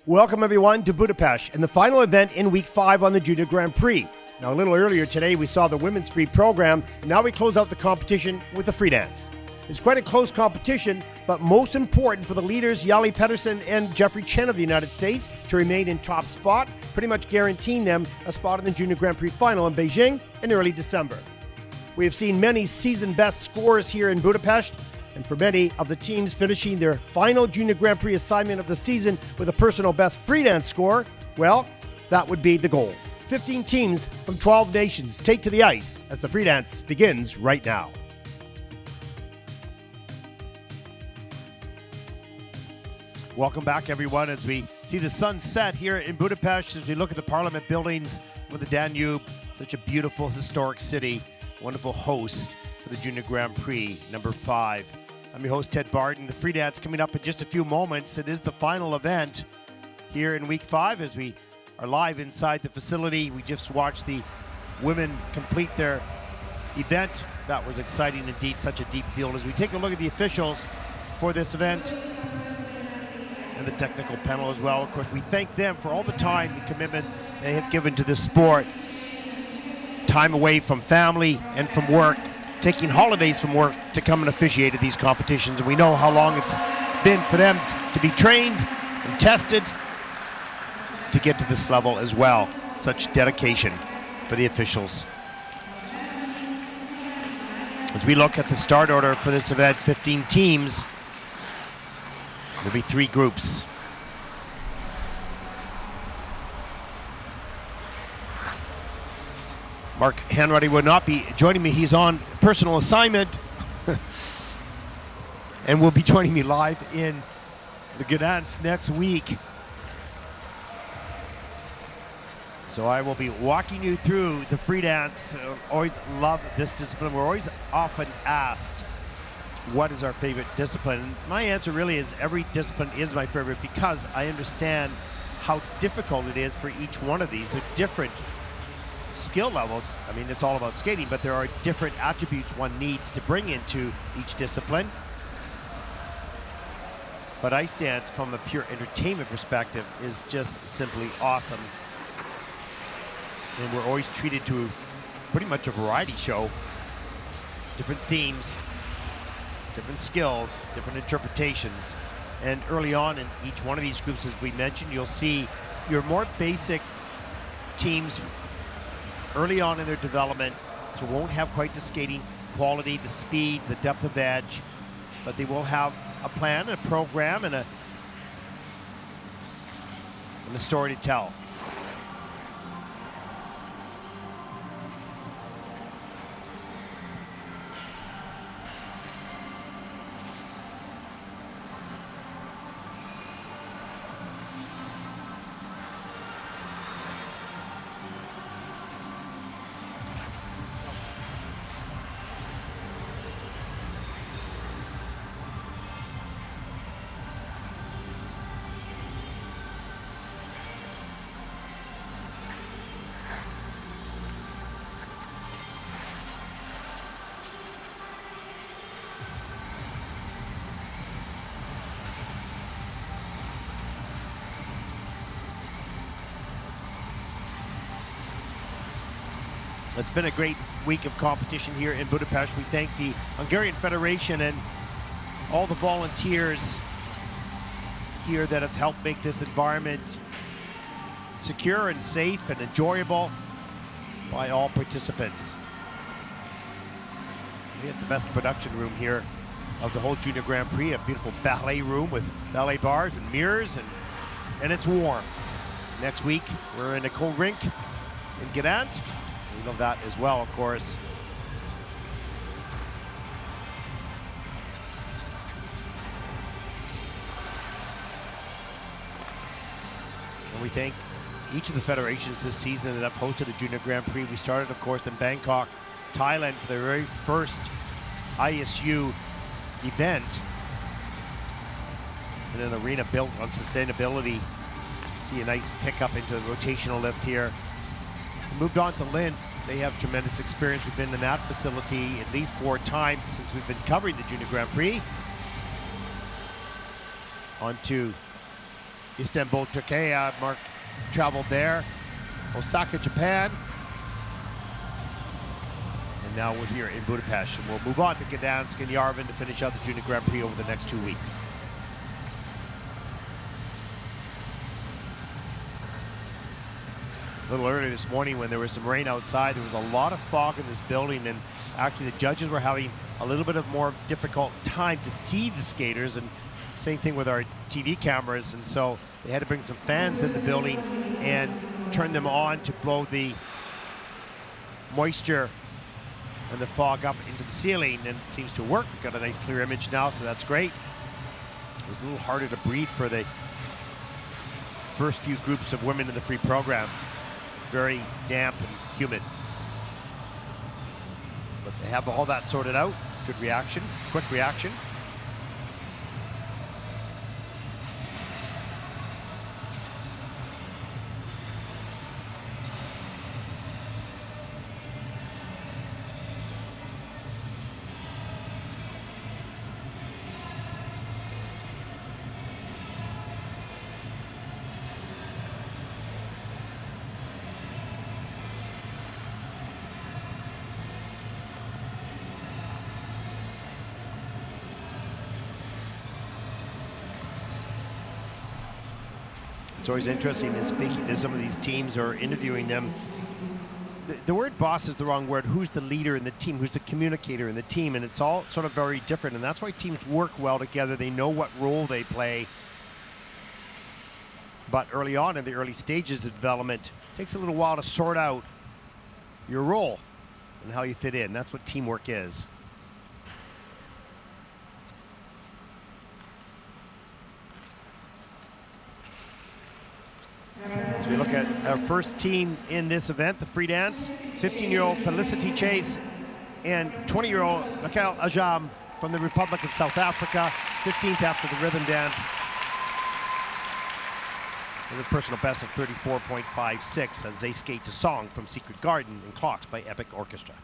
Welcome everyone to Budapest and the final event in week 5 on the Junior Grand Prix. Now a little earlier today we saw the women's free program, and now we close out the competition with the free dance. It's quite a close competition, but most important for the leaders Yali Pedersen and Jeffrey Chen of the United States to remain in top spot, pretty much guaranteeing them a spot in the Junior Grand Prix final in Beijing in early December. We have seen many season best scores here in Budapest, and for many of the teams finishing their final Junior Grand Prix assignment of the season with a personal best free dance score, well, that would be the goal. 15 teams from 12 nations take to the ice as the free dance begins right now. Welcome back, everyone, as we see the sun set here in Budapest, as we look at the Parliament buildings with the Danube, such a beautiful historic city, wonderful host for the Junior Grand Prix, number 5. I'm your host, Ted Barton. The free dance coming up in just a few moments. It is the final event here in week 5 as we are live inside the facility. We just watched the women complete their event. That was exciting indeed, such a deep field. As we take a look at the officials for this event and the technical panel as well, of course, we thank them for all the time and commitment they have given to this sport. Time away from family and from work, taking holidays from work to come and officiate at these competitions. And we know how long it's been for them to be trained and tested to get to this level as well. Such dedication for the officials. As we look at the start order for this event, 15 teams. There'll be 3 groups. Mark Hanratty will not be joining me. He's on personal assignment and will be joining me live in the Gdansk next week. So I will be walking you through the free dance. Always love this discipline. We're always often asked, what is our favorite discipline? And my answer really is every discipline is my favorite because I understand how difficult it is for each one of these. They're different skill levels. I mean, it's all about skating, but there are different attributes one needs to bring into each discipline. But ice dance, from a pure entertainment perspective, is just simply awesome. And we're always treated to pretty much a variety show. Different themes, different skills, different interpretations. And early on in each one of these groups, as we mentioned, you'll see your more basic teams early on in their development, so won't have quite the skating quality, the speed, the depth of edge, but they will have a plan, a program, and a story to tell. It's been a great week of competition here in Budapest. We thank the Hungarian Federation and all the volunteers here that have helped make this environment secure and safe and enjoyable by all participants. We have the best production room here of the whole Junior Grand Prix, a beautiful ballet room with ballet bars and mirrors, and it's warm. Next week, we're in a cold rink in Gdansk. We love that as well, of course. And we thank each of the federations this season that have hosted the Junior Grand Prix. We started, of course, in Bangkok, Thailand for their very first ISU event in an arena built on sustainability. See a nice pickup into the rotational lift here. We moved on to Linz. They have tremendous experience. We've been in that facility at least 4 times since we've been covering the Junior Grand Prix. On to Istanbul, Turkey. Mark traveled there. Osaka, Japan. And now we're here in Budapest. And we'll move on to Gdansk and Yerevan to finish out the Junior Grand Prix over the next 2 weeks. A little earlier this morning when there was some rain outside, there was a lot of fog in this building, and actually the judges were having a little bit of more difficult time to see the skaters, and same thing with our TV cameras, and so they had to bring some fans in the building and turn them on to blow the moisture and the fog up into the ceiling, and it seems to work. We've got a nice clear image now, so that's great. It was a little harder to breathe for the first few groups of women in the free program. Very damp and humid. But they have all that sorted out. Good reaction, quick reaction. It's always interesting in speaking to some of these teams or interviewing them. The word boss is the wrong word. Who's the leader in the team? Who's the communicator in the team? And it's all sort of very different. And that's why teams work well together. They know what role they play. But early on in the early stages of development, it takes a little while to sort out your role and how you fit in. That's what teamwork is. As we look at our first team in this event, the free dance, 15-year-old Felicity Chase and 20-year-old Mikhail Ajam from the Republic of South Africa, 15th after the rhythm dance. With a personal best of 34.56 as they skate to Song from Secret Garden and Clocks by Epic Orchestra.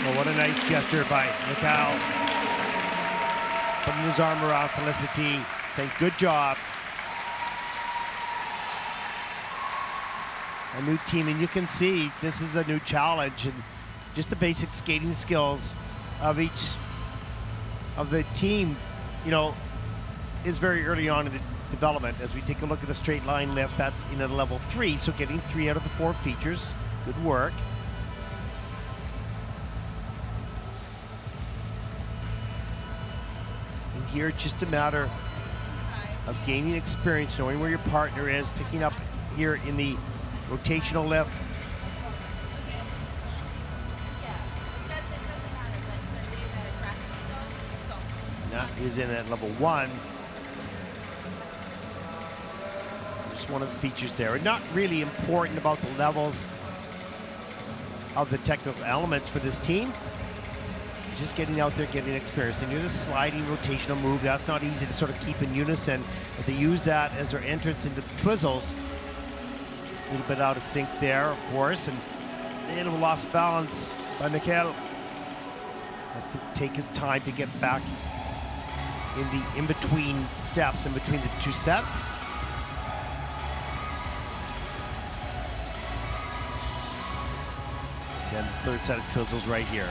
Well, what a nice gesture by Mikhail. Putting his arm around Felicity, saying, good job. A new team, and you can see this is a new challenge, and just the basic skating skills of each of the team, you know, is very early on in the development. As we take a look at the straight line lift, that's in at level 3, so getting 3 out of the 4 features. Good work. And here it's just a matter of gaining experience, knowing where your partner is, picking up here in the rotational lift. And that is in at level 1. Just one of the features there. And not really important about the levels of the technical elements for this team. Just getting out there, getting experience. And you're the sliding rotational move. That's not easy to sort of keep in unison. But they use that as their entrance into the twizzles. A little bit out of sync there, of course, and a little lost of balance by Mikhail. Has to take his time to get back in the in-between steps, in between the 2 sets. Then the 3rd set of twizzles right here.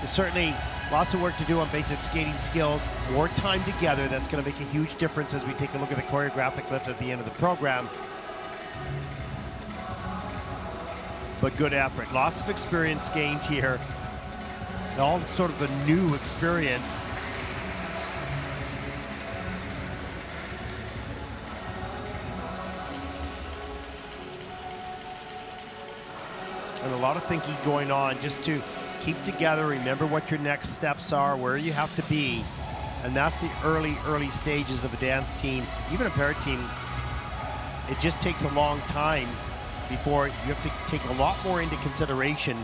There's certainly lots of work to do on basic skating skills. More time together, that's going to make a huge difference as we take a look at the choreographic lift at the end of the program. But good effort. Lots of experience gained here. All sort of a new experience. And a lot of thinking going on just to keep together, remember what your next steps are, where you have to be. And that's the early stages of a dance team, even a pair team. It just takes a long time before you have to take a lot more into consideration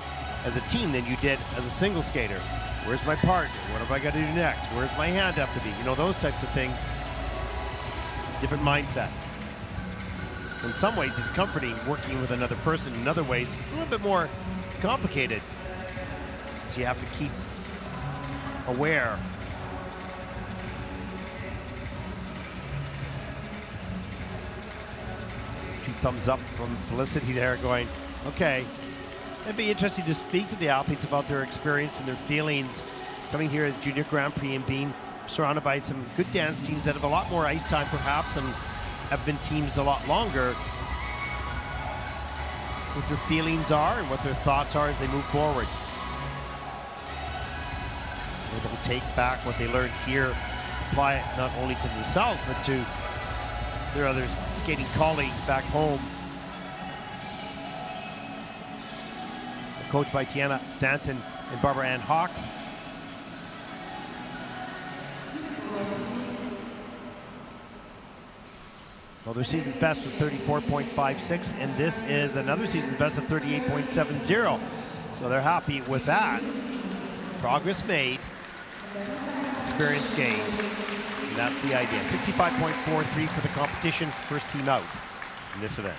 as a team than you did as a single skater. Where's my partner? What have I got to do next? Where's my hand have to be? You know, those types of things. Different mindset. In some ways, it's comforting working with another person. In other ways, it's a little bit more complicated. So you have to keep aware. Two thumbs up from Felicity there going, okay. It'd be interesting to speak to the athletes about their experience and their feelings coming here at Junior Grand Prix and being surrounded by some good dance teams that have a lot more ice time perhaps and have been teams a lot longer. What their feelings are and what their thoughts are as they move forward. They'll take back what they learned here, apply it not only to themselves, but to their other skating colleagues back home. They're coached by Tiana Stanton and Barbara Ann Hawks. Well, their season's best was 34.56, and this is another season's best of 38.70. So they're happy with that. Progress made, experience gained, and that's the idea. 65.43 for the competition, first team out in this event.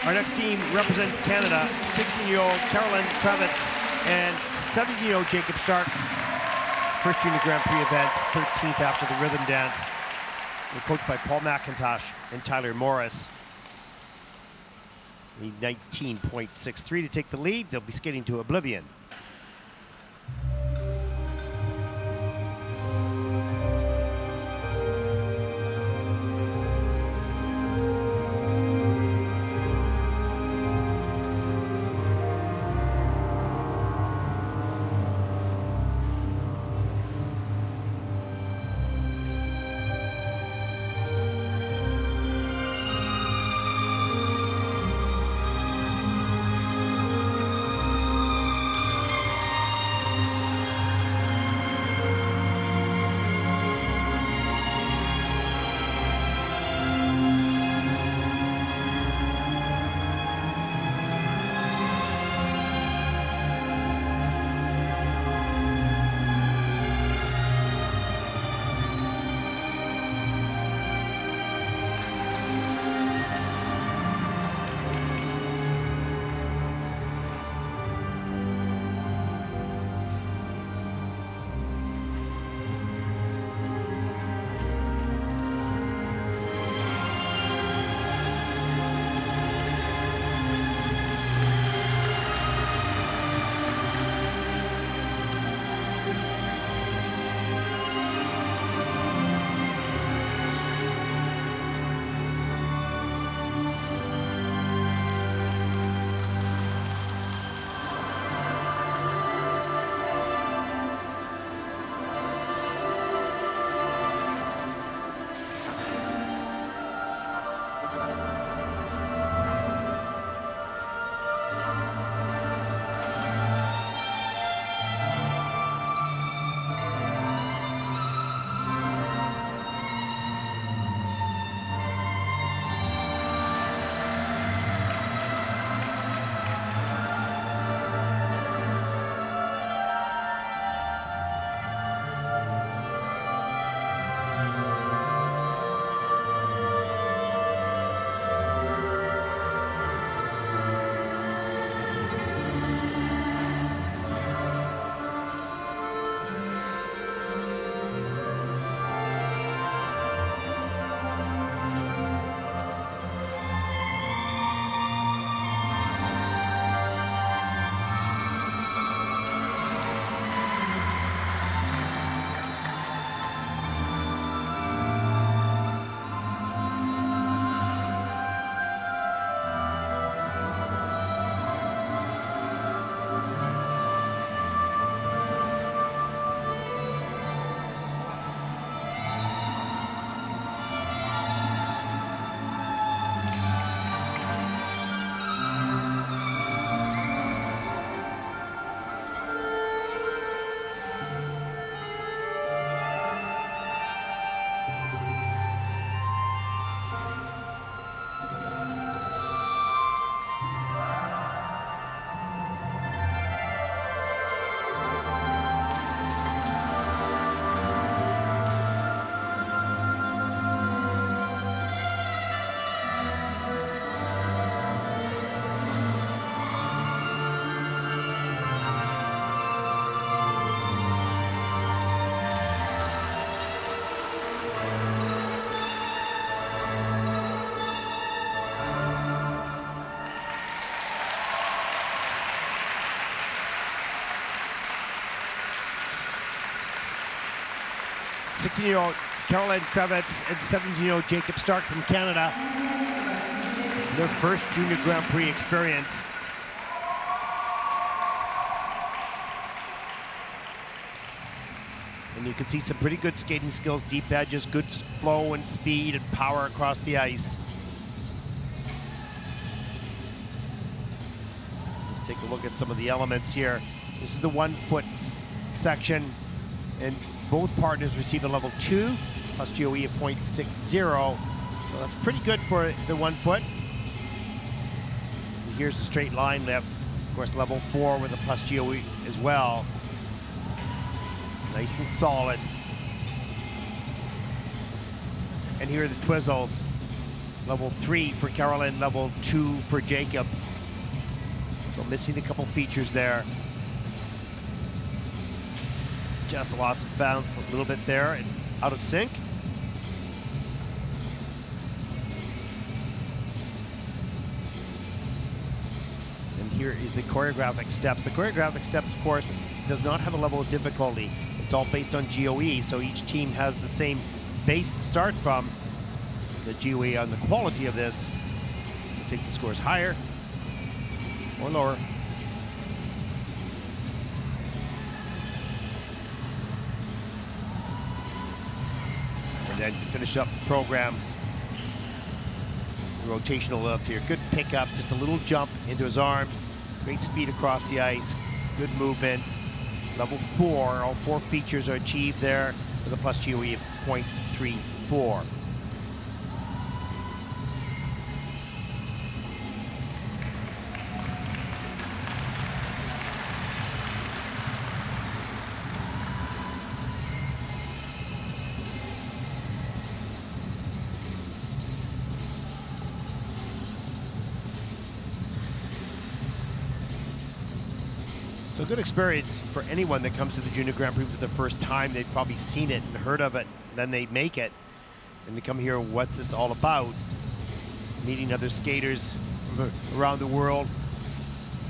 Our next team represents Canada, 16-year-old Carolyn Kravitz and 17-year-old Jacob Stark. First Junior Grand Prix event, 13th after the rhythm dance. They're coached by Paul McIntosh and Tyler Morris. Need 19.63 to take the lead. They'll be skating to Oblivion. 16-year-old Caroline Kravets and 17-year-old Jacob Stark from Canada. Their first Junior Grand Prix experience. And you can see some pretty good skating skills, deep edges, good flow and speed and power across the ice. Let's take a look at some of the elements here. This is the 1 foot section, and both partners receive a level 2 plus GOE of 0.60. So that's pretty good for the 1 foot. And here's the straight line lift. Of course, level 4 with a plus GOE as well. Nice and solid. And here are the twizzles. Level 3 for Caroline, level 2 for Jacob. So missing a couple features there. Just lost bounce a little bit there and out of sync. And here is the choreographic steps. The choreographic steps, of course, does not have a level of difficulty. It's all based on GOE, so each team has the same base to start from. The GOE on the quality of this will take the scores higher or lower. And then finish up the program. The rotational lift here. Good pickup, just a little jump into his arms. Great speed across the ice. Good movement. Level 4, all 4 features are achieved there with a plus GOE of 0.34. So a good experience for anyone that comes to the Junior Grand Prix for the first time. They've probably seen it and heard of it, and then they make it. And they come here, what's this all about? Meeting other skaters from around the world.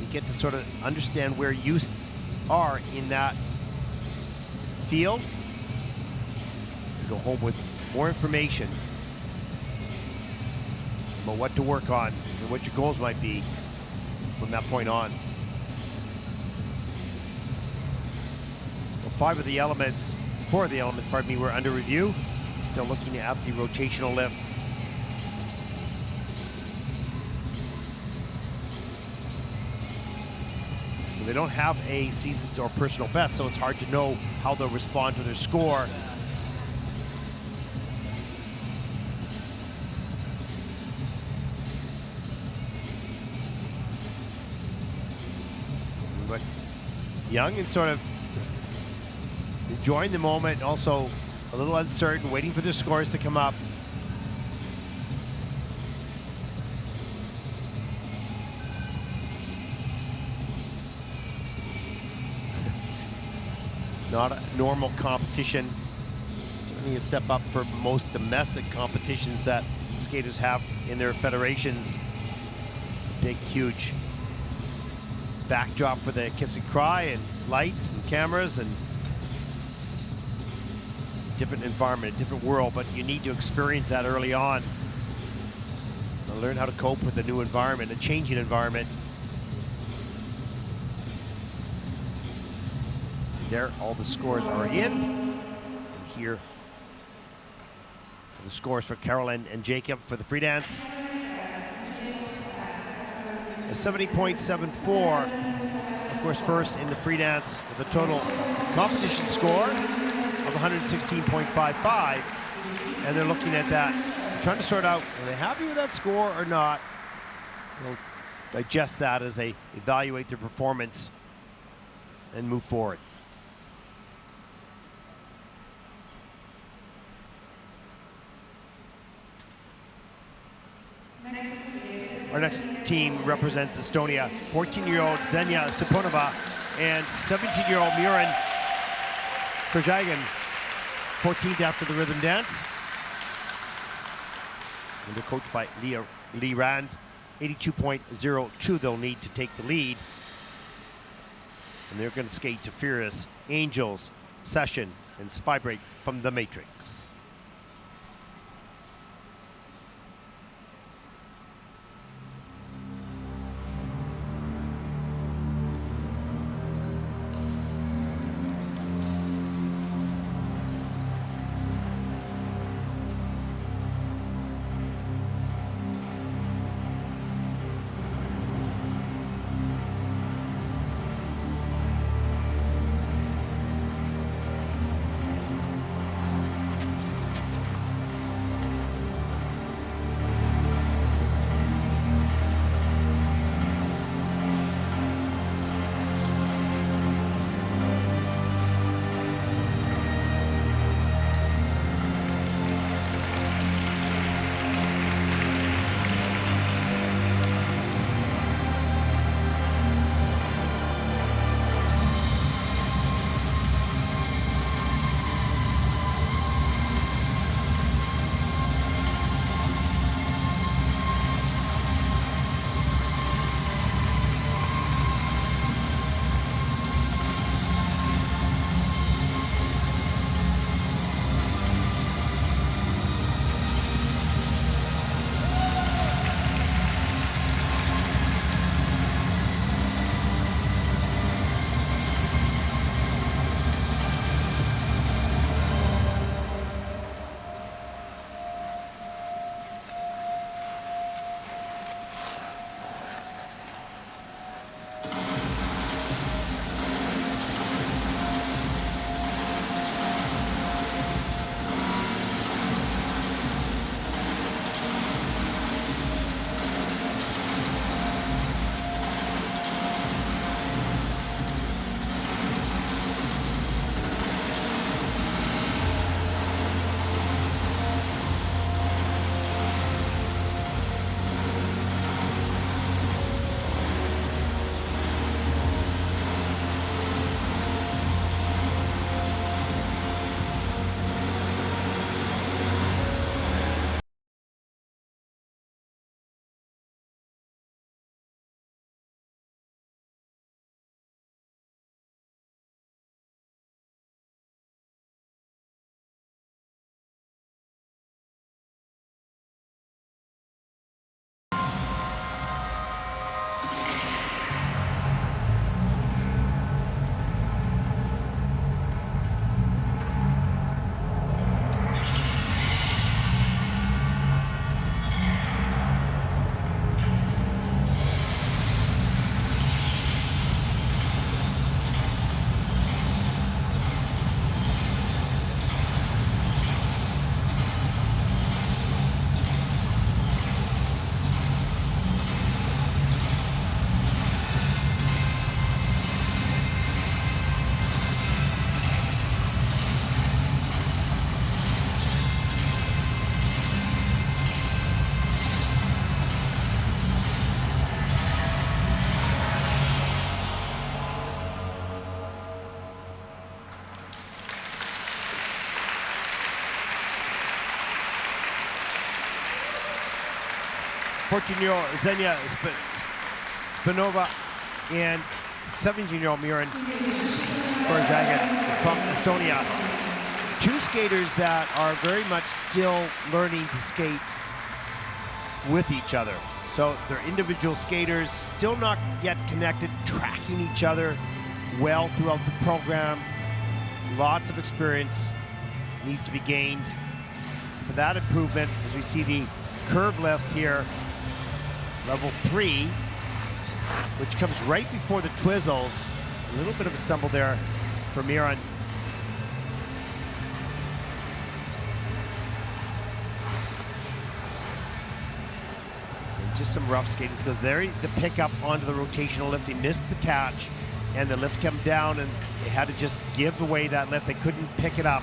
You get to sort of understand where you are in that field. You go home with more information about what to work on and what your goals might be from that point on. 4 of the elements, pardon me, were under review. Still looking at the rotational lift. So they don't have a seasoned or personal best, so it's hard to know how they'll respond to their score. But young and sort of enjoying the moment, also a little uncertain, waiting for their scores to come up. Not a normal competition. Certainly a step up for most domestic competitions that skaters have in their federations. Big, huge backdrop for the kiss and cry and lights and cameras and different environment, a different world, but you need to experience that early on. Learn how to cope with a new environment, a changing environment. There, all the scores are in. And here are the scores for Caroline and Jacob for the free dance. A 70.74, of course, first in the free dance with a total competition score of 116.55, and they're looking at that, trying to sort out, are they happy with that score or not? They'll digest that as they evaluate their performance and move forward. Our next team represents Estonia. 14-year-old Xenia Suponova and 17-year-old Murin Prjagan, 14th after the rhythm dance. And they're coached by Lee Rand. 82.02 they'll need to take the lead. And they're going to skate to Furious, Angels, Session, and Spy Break from The Matrix. Fourteen-year-old Xenia Spanova and 17-year-old Miran Borjagan from Estonia. Two skaters that are very much still learning to skate with each other. So they're individual skaters, still not yet connected, tracking each other well throughout the program. Lots of experience needs to be gained for that improvement as we see the curve lift here, level 3, which comes right before the twizzles. A little bit of a stumble there for Miran. And just some rough skating skills there. The pickup onto the rotational lift. He missed the catch, and the lift came down, and they had to just give away that lift. They couldn't pick it up.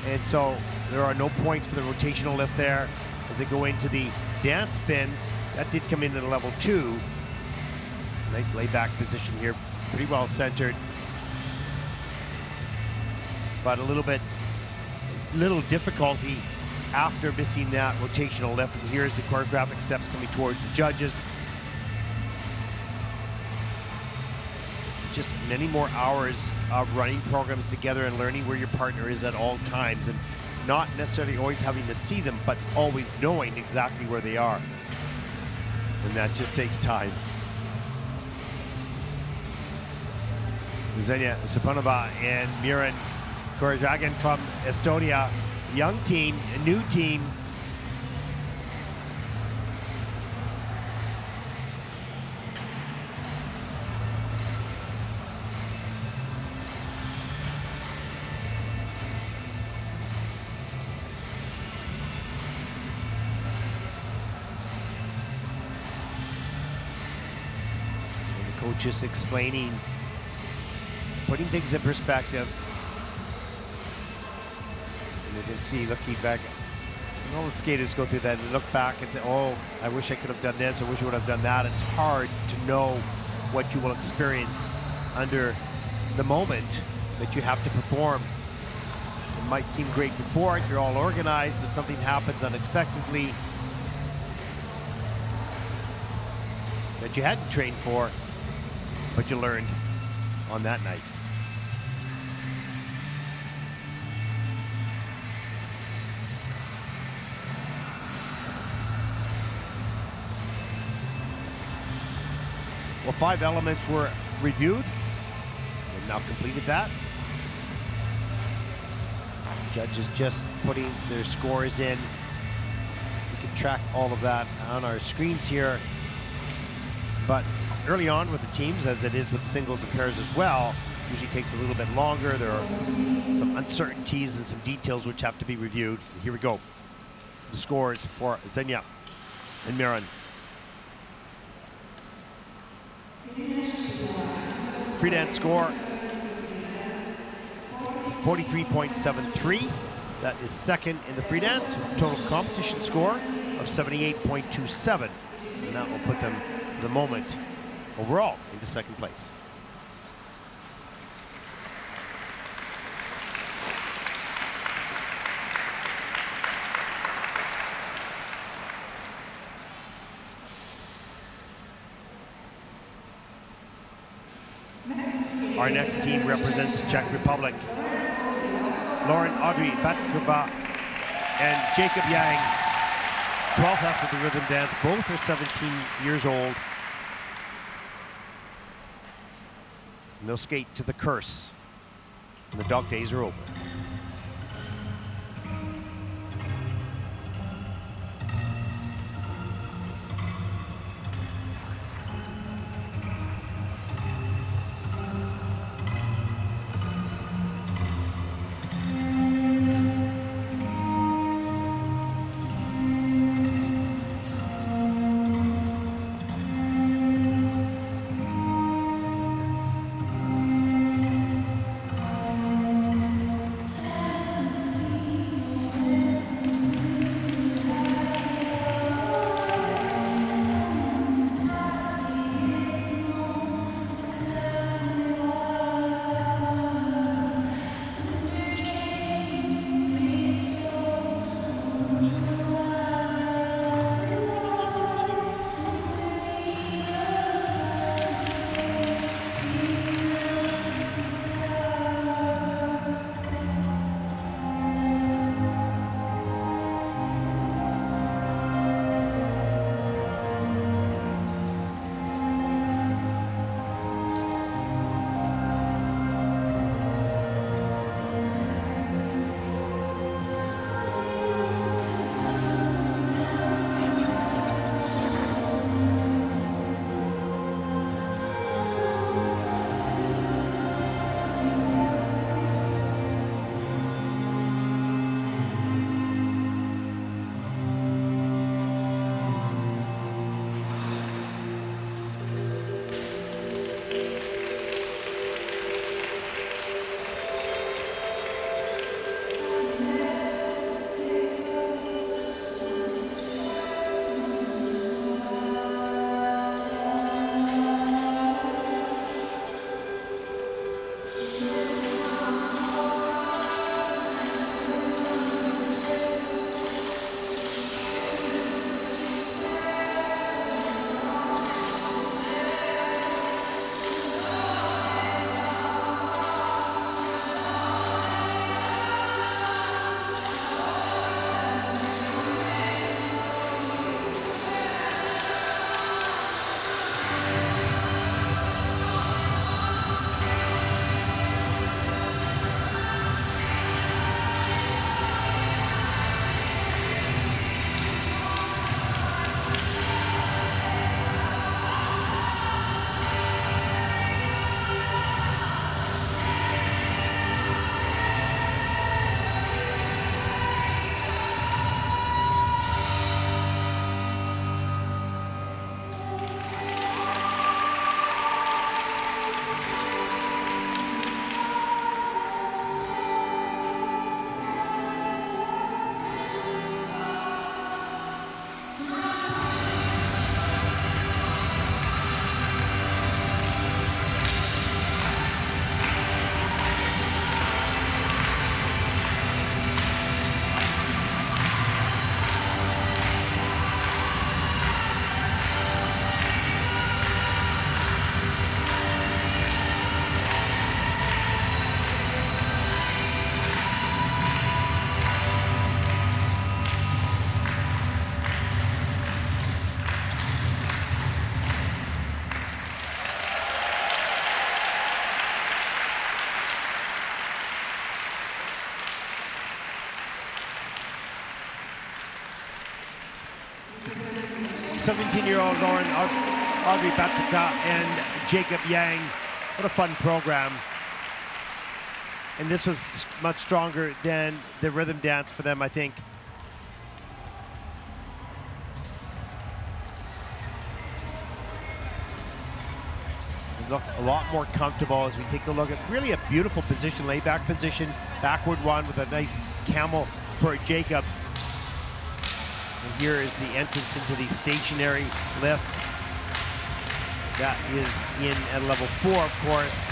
And so there are no points for the rotational lift there as they go into the dance spin. That did come in at a level 2. Nice layback position here, pretty well centered. But a little difficulty after missing that rotational lift. And here's the choreographic steps coming towards the judges. just many more hours of running programs together and learning where your partner is at all times, and not necessarily always having to see them, but always knowing exactly where they are. And that just takes time. Xenia Supanova and Miran Korjagan from Estonia, young team, a new team. Just explaining, putting things in perspective. And you can see, looking back, and all the skaters go through that and look back and say, oh, I wish I could have done this, I wish I would have done that. It's hard to know what you will experience under the moment that you have to perform. It might seem great before, you're all organized, but something happens unexpectedly that you hadn't trained for, but you learned on that night. Well, 5 elements were reviewed. They've now completed that. Judges just putting their scores in. We can track all of that on our screens here. But early on with the teams, as it is with singles and pairs as well, usually takes a little bit longer. There are some uncertainties and some details which have to be reviewed. Here we go. The scores for Xenia and Miran. Free dance score 43.73. That is second in the free dance, with a total competition score of 78.27. And that will put them, for the moment, overall into second place. Our next team represents the Czech Republic. Lauren Audrey Batkova and Jacob Yang, 12th after the rhythm dance. Both are 17 years old. And they'll skate to the curse, and the dog days are over. 17-year-old Lauren Audrey Batka and Jacob Yang. What a fun program. And this was much stronger than the rhythm dance for them, I think. They look a lot more comfortable as we take a look at really a beautiful position, laid-back position, backward one with a nice camel for Jacob. And here is the entrance into the stationary lift. That is in at level 4, of course.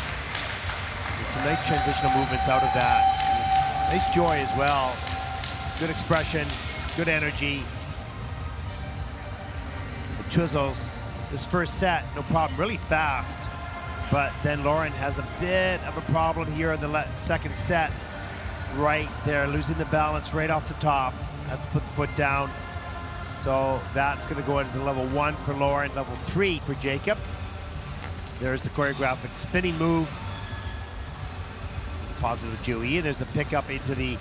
With some nice transitional movements out of that. Nice joy as well. Good expression, good energy. The chisels, this first set, no problem, really fast. But then Lauren has a bit of a problem here in the second set. Right there, losing the balance right off the top. Has to put the foot down. So that's going to go in as a level 1 for Lauren, level 3 for Jacob. There's the choreographic spinning move. Positive GOE, and there's a pickup into the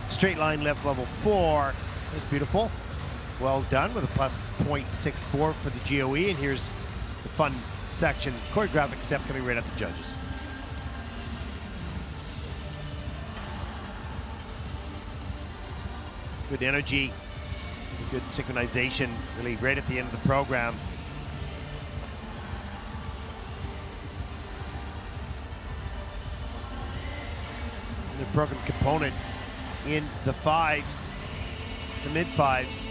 straight line lift, level 4. That's beautiful. Well done with a plus 0.64 for the GOE, and here's the fun section, choreographic step coming right at the judges. Good energy, good synchronization, really right at the end of the program. The broken components in the 5s to mid 5s.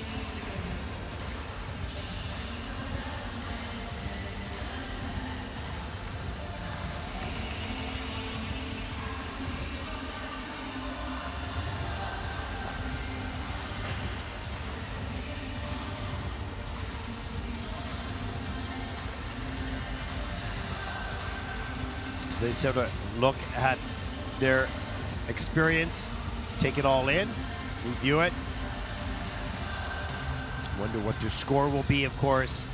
As they sort of look at their experience, take it all in, review it. Wonder what their score will be, of course.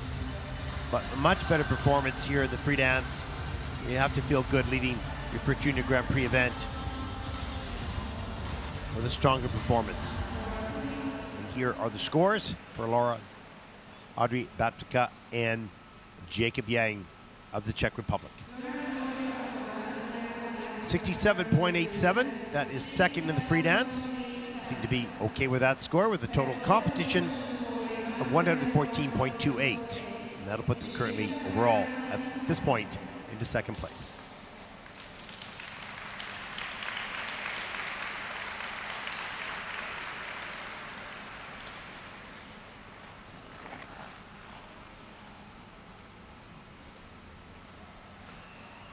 But a much better performance here at the free dance. You have to feel good leading your first Junior Grand Prix event with a stronger performance. And here are the scores for Laura, Audrey Batka, and Jacob Yang of the Czech Republic. 67.87, that is second in the free dance. Seem to be okay with that score with a total competition of 114.28. And that'll put them currently overall at this point into second place.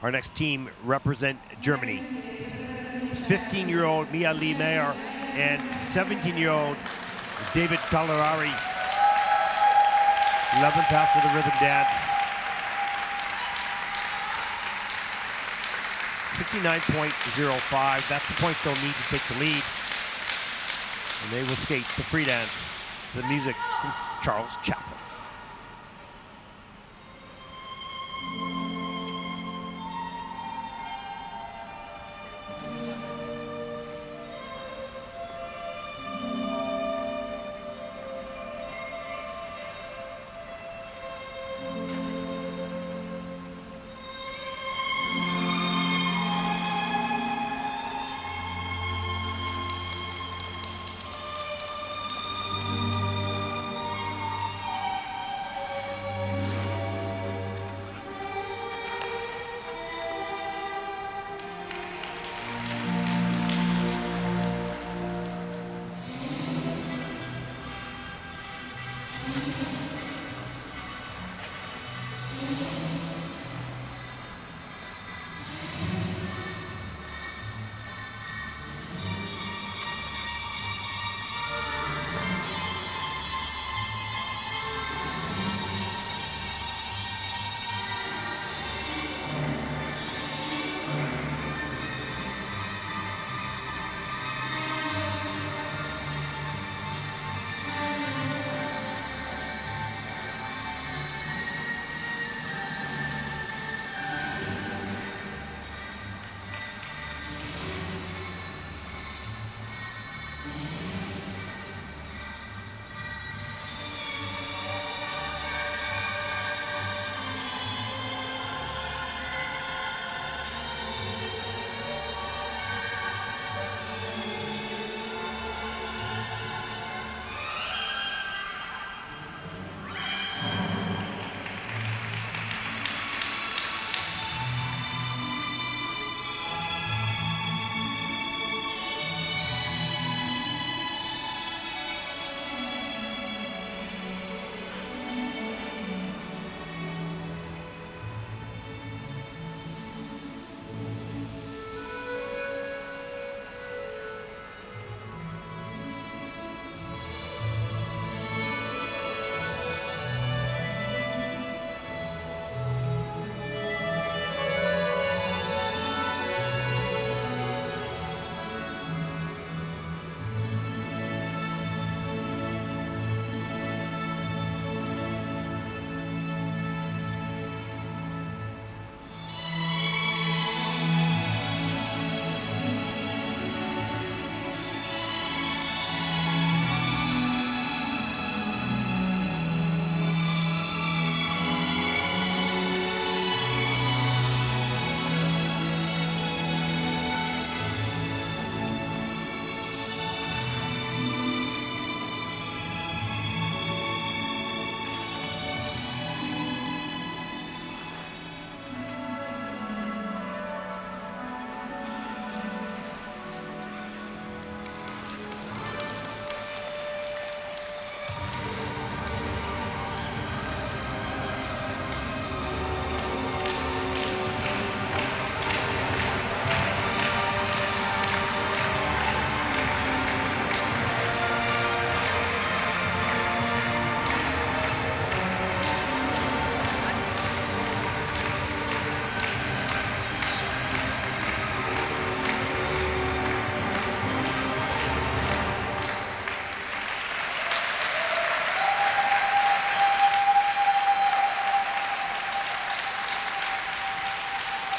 Our next team represent Germany. 15-year-old Mia Lee Mayer and 17-year-old David Calderari. 11th after the rhythm dance. 69.05. That's the point they'll need to take the lead. And they will skate the free dance to the music from Charles Chaplin.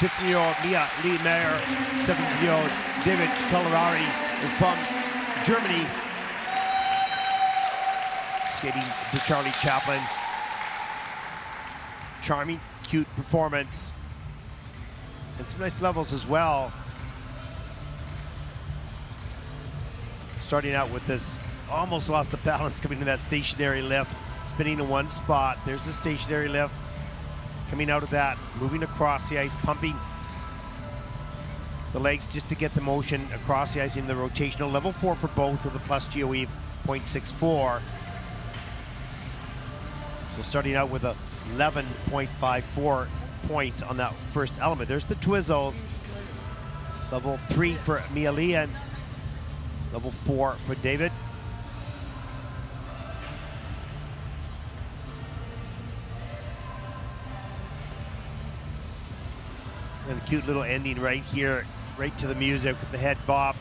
15-year-old Mia Lee Mayer, 17-year-old David Colorari from Germany, skating to Charlie Chaplin. Charming, cute performance. And some nice levels as well. Starting out with this, almost lost the balance coming to that stationary lift, spinning in one spot. There's the stationary lift. Coming out of that, moving across the ice, pumping the legs just to get the motion across the ice in the rotational. Level 4 for both with a plus GOE of 0.64. So starting out with a 11.54 points on that first element. There's the Twizzles. Level 3 for Mia Lee and level 4 for David. And a cute little ending right here, right to the music with the head bob.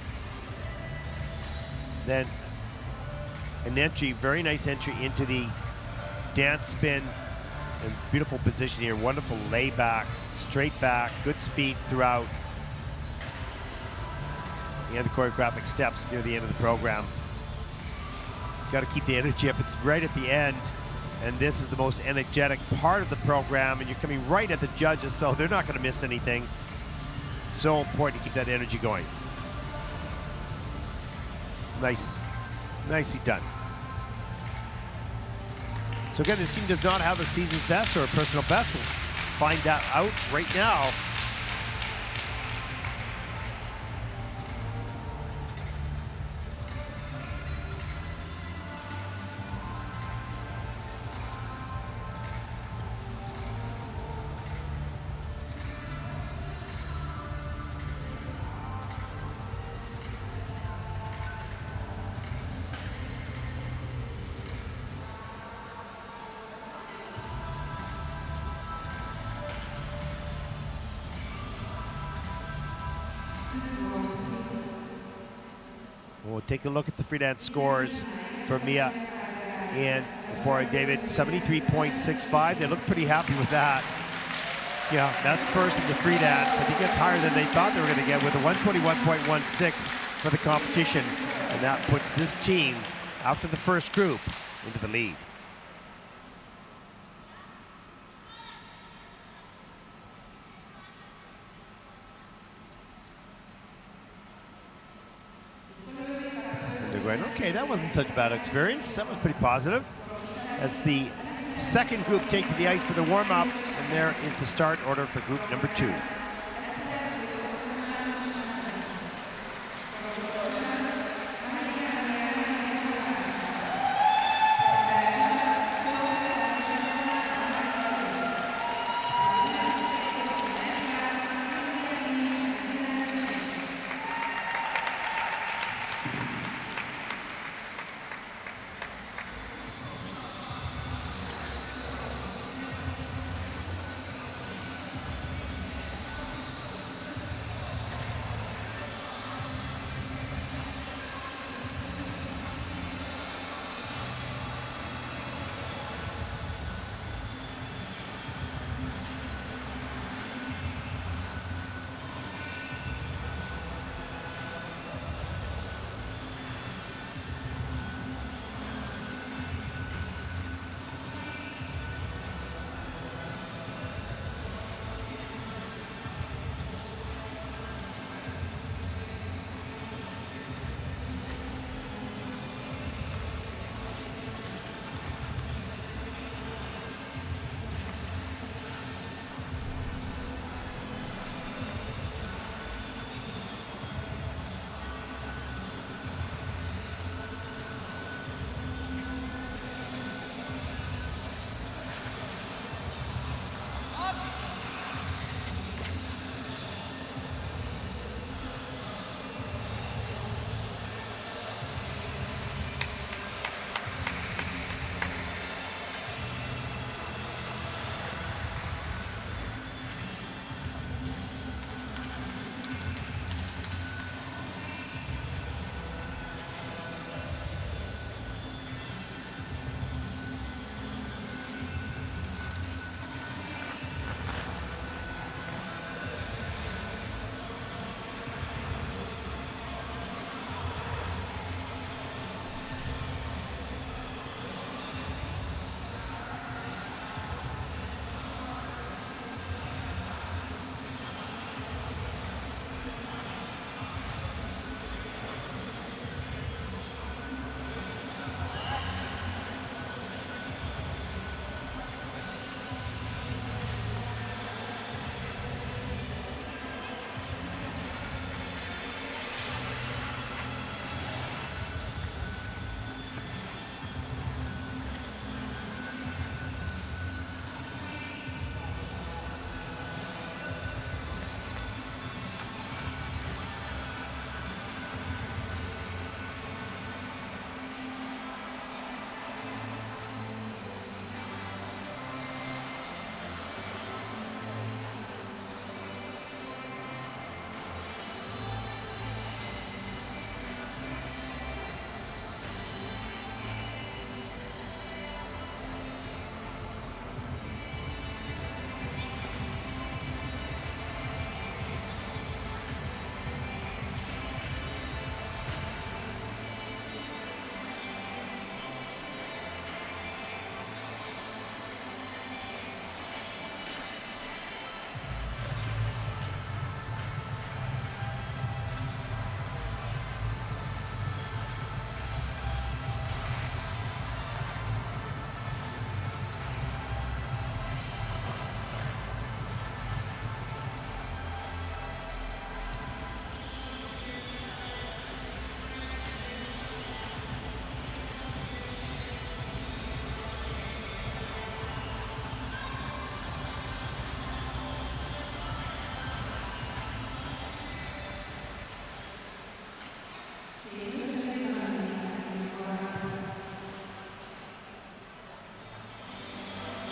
Then an entry, very nice entry into the dance spin. And beautiful position here, wonderful layback, straight back, good speed throughout. And the choreographic steps near the end of the program. Got to keep the energy up. It's right at the end, and this is the most energetic part of the program, and you're coming right at the judges, so they're not going to miss anything. So important to keep that energy going. Nicely done. So again, this team does not have a season's best or a personal best. We'll find that out right now. We'll take a look at the free dance scores for Mia and for David. 73.65. They look pretty happy with that. Yeah, that's first in the free dance. I think that's higher than they thought they were going to get with a 121.16 for the competition. And that puts this team, after the first group, into the lead. Okay, that wasn't such a bad experience. That was pretty positive. As the second group take to the ice for the warm-up, and there is the start order for group number 2.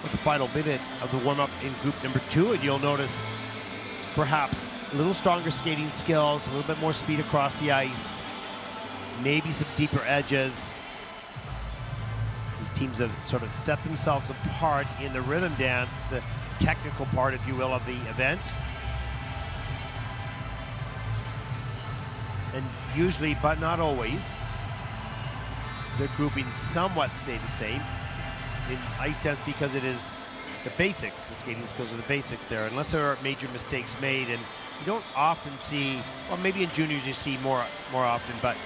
with the final minute of the warm-up in group number 2, and you'll notice perhaps a little stronger skating skills, a little bit more speed across the ice, maybe some deeper edges. These teams have sort of set themselves apart in the rhythm dance, the technical part, if you will, of the event. And usually, but not always, their groupings somewhat stay the same. In ice dance, because it is the basics, the skating skills are the basics there, unless there are major mistakes made. And you don't often see, well, maybe in juniors you see more often, but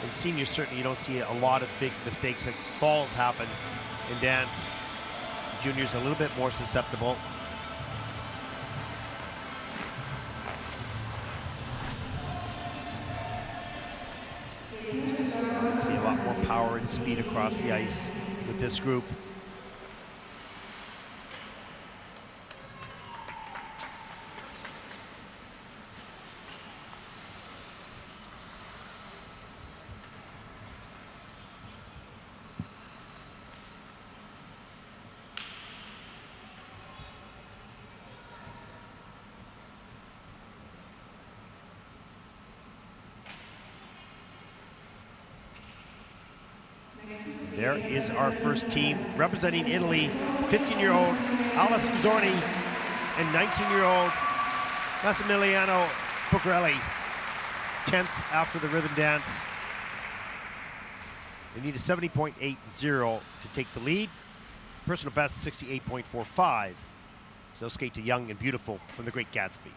in seniors certainly you don't see a lot of big mistakes. Like falls happen in dance. Juniors are a little bit more susceptible. See a lot more power and speed across the ice with this group. There is our first team representing Italy, 15-year-old Alice Mazzorni and 19-year-old Massimiliano Puccarelli, 10th after the rhythm dance. They need a 70.80 to take the lead. Personal best 68.45. So they'll skate to Young and Beautiful from the Great Gatsby.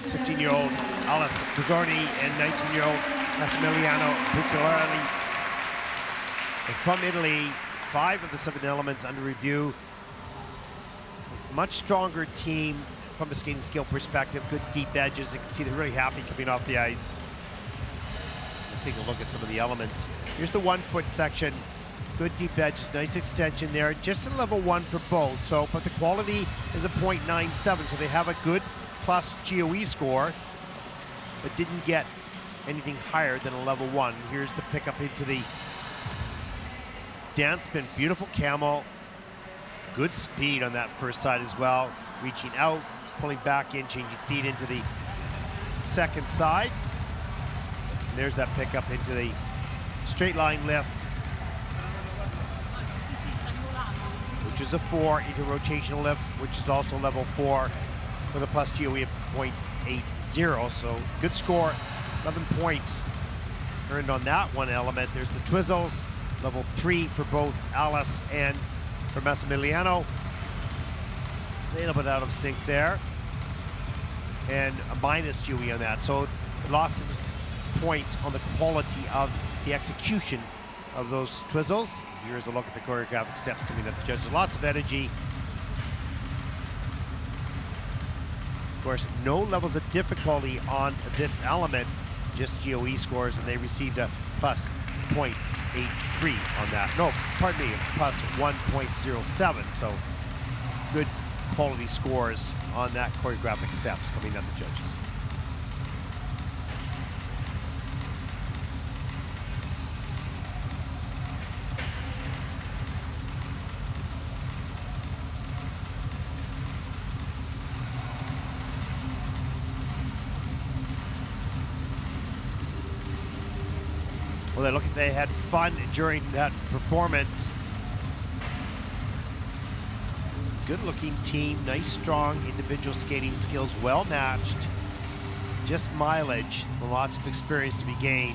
16-year-old Alice Pizzorni and 19-year-old Massimiliano Bucciarelli. From Italy, 5 of the 7 elements under review. Much stronger team from a skating skill perspective. Good deep edges. You can see they're really happy coming off the ice. Let's take a look at some of the elements. Here's the 1-foot section. Good deep edges, nice extension there. Just a level 1 for both. So, but the quality is a .97, so they have a good plus GOE score, but didn't get anything higher than a level 1. Here's the pickup into the dance spin. Beautiful camo. Good speed on that first side as well. Reaching out, pulling back in, changing feet into the second side. And there's that pickup into the straight line lift, which is a 4, into rotational lift, which is also level 4 with a plus GOE of .80. So good score, 11 points earned on that one element. There's the twizzles, level 3 for both Alice and for Massimiliano. A little bit out of sync there. And a minus GOE on that. So lost points on the quality of the execution of those twizzles. Here's a look at the choreographic steps coming up the judges. Lots of energy. Of course, no levels of difficulty on this element, just GOE scores, and they received a plus .83 on that. No, pardon me, plus 1.07. So good quality scores on that choreographic steps coming up the judges. Well, they had fun during that performance. Good-looking team, nice, strong individual skating skills, well matched. Just mileage, lots of experience to be gained.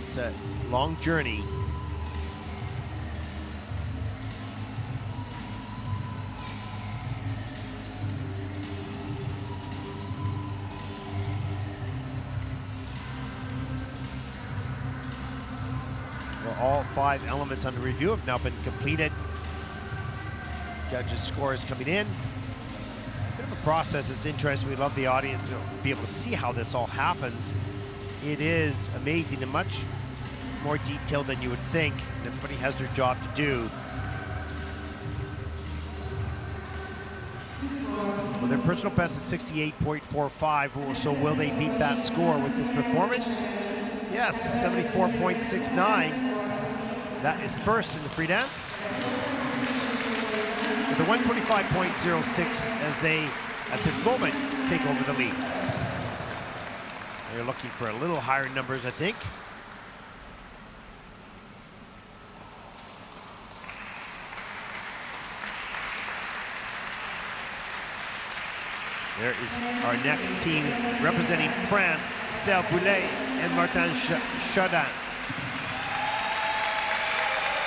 It's a long journey. All 5 elements under review have now been completed. Judges' scores coming in. Bit of a process. It's interesting. We love the audience to be able to see how this all happens. It is amazing and much more detailed than you would think. And everybody has their job to do. Well, their personal best is 68.45. So will they beat that score with this performance? Yes, 74.69. That is first in the free dance. With the 125.06 as they, at this moment, take over the lead. They're looking for a little higher numbers, I think. There is our next team representing France, Estelle Boulet and Martin Chaudin.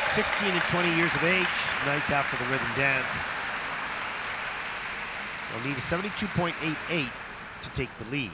16 and 20 years of age, ninth after the rhythm dance. They'll need a 72.88 to take the lead.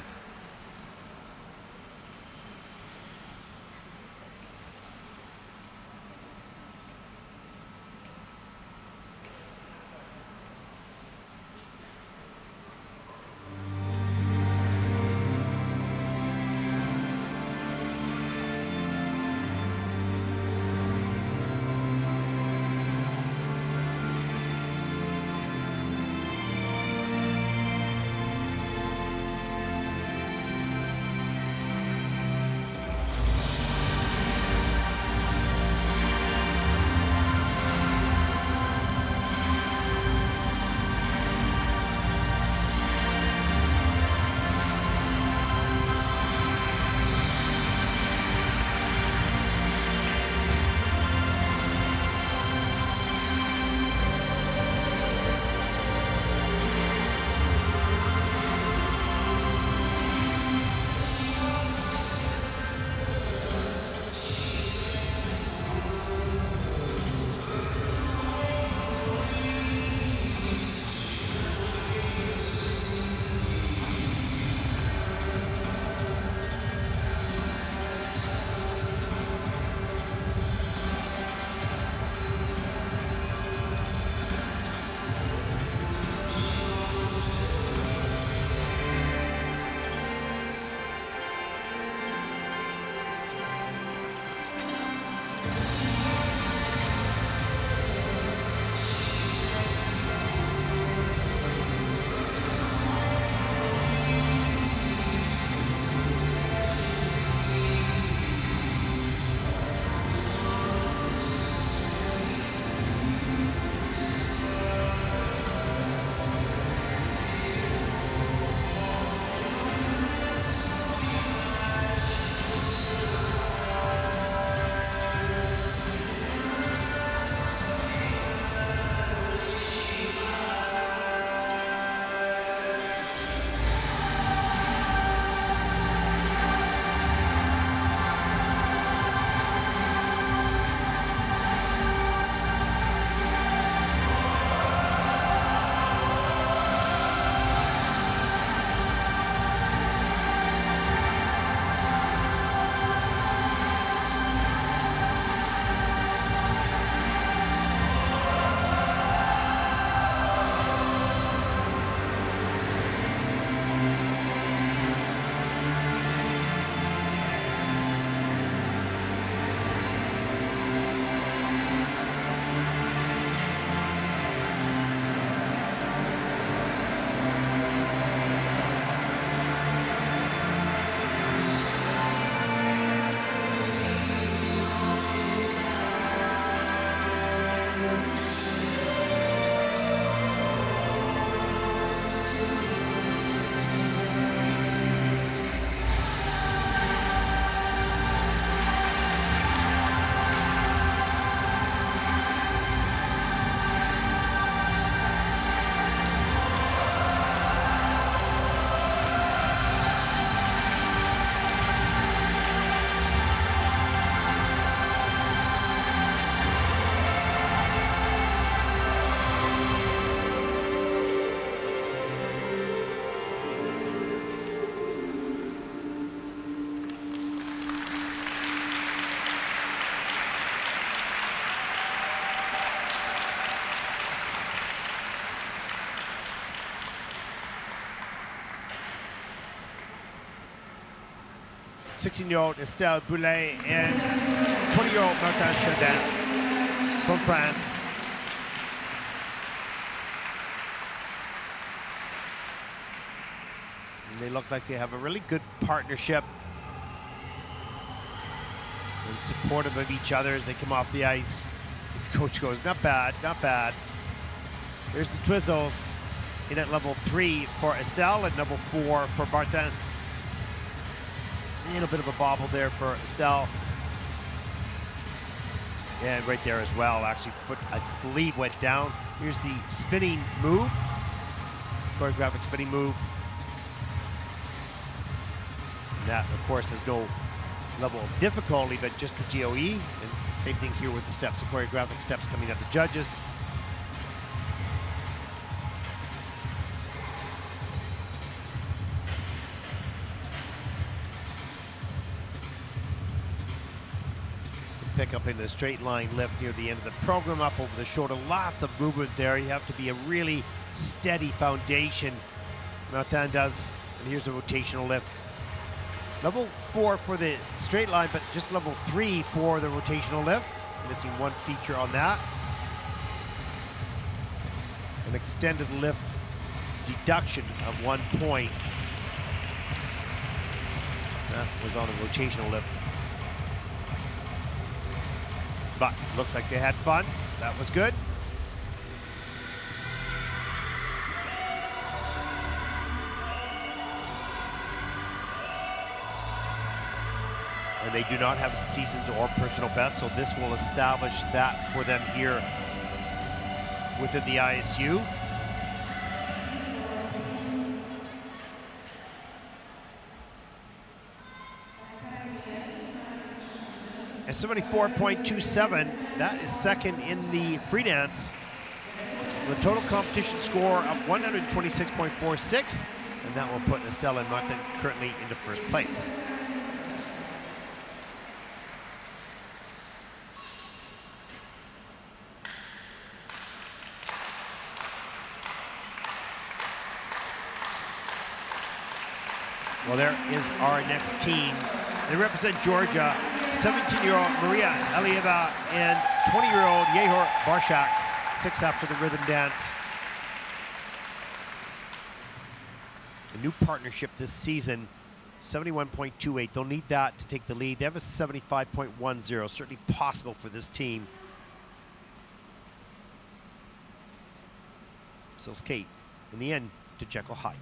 16-year-old Estelle Boulet, and 20-year-old Martin Chardin from France. And they look like they have a really good partnership and supportive of each other as they come off the ice. His coach goes, not bad, not bad. There's the Twizzles in at level 3 for Estelle and level 4 for Martin. A little bit of a bobble there for Estelle. And right there as well, actually, foot, I believe, went down. Here's the spinning move, choreographic spinning move. And that, of course, has no level of difficulty, but just the GOE. And same thing here with the steps, the choreographic steps coming at the judges. Pick up in the straight line lift near the end of the program, up over the shoulder. Lots of movement there. You have to be a really steady foundation. Martin does, and here's the rotational lift. Level 4 for the straight line, but just level 3 for the rotational lift. Missing one feature on that. An extended lift deduction of 1 point. That was on the rotational lift. But looks like they had fun. That was good. And they do not have seasons or personal best, so this will establish that for them here within the ISU. And 74.27, that is second in the free dance. The total competition score of 126.46, and that will put Estelle and Martin currently into first place. Well, there is our next team. They represent Georgia, 17-year-old Maria Alieva and 20-year-old Yehor Barshak, 6 after the rhythm dance. A new partnership this season, 71.28. They'll need that to take the lead. They have a 75.10, certainly possible for this team. So skate, in the end, to Jekyll High.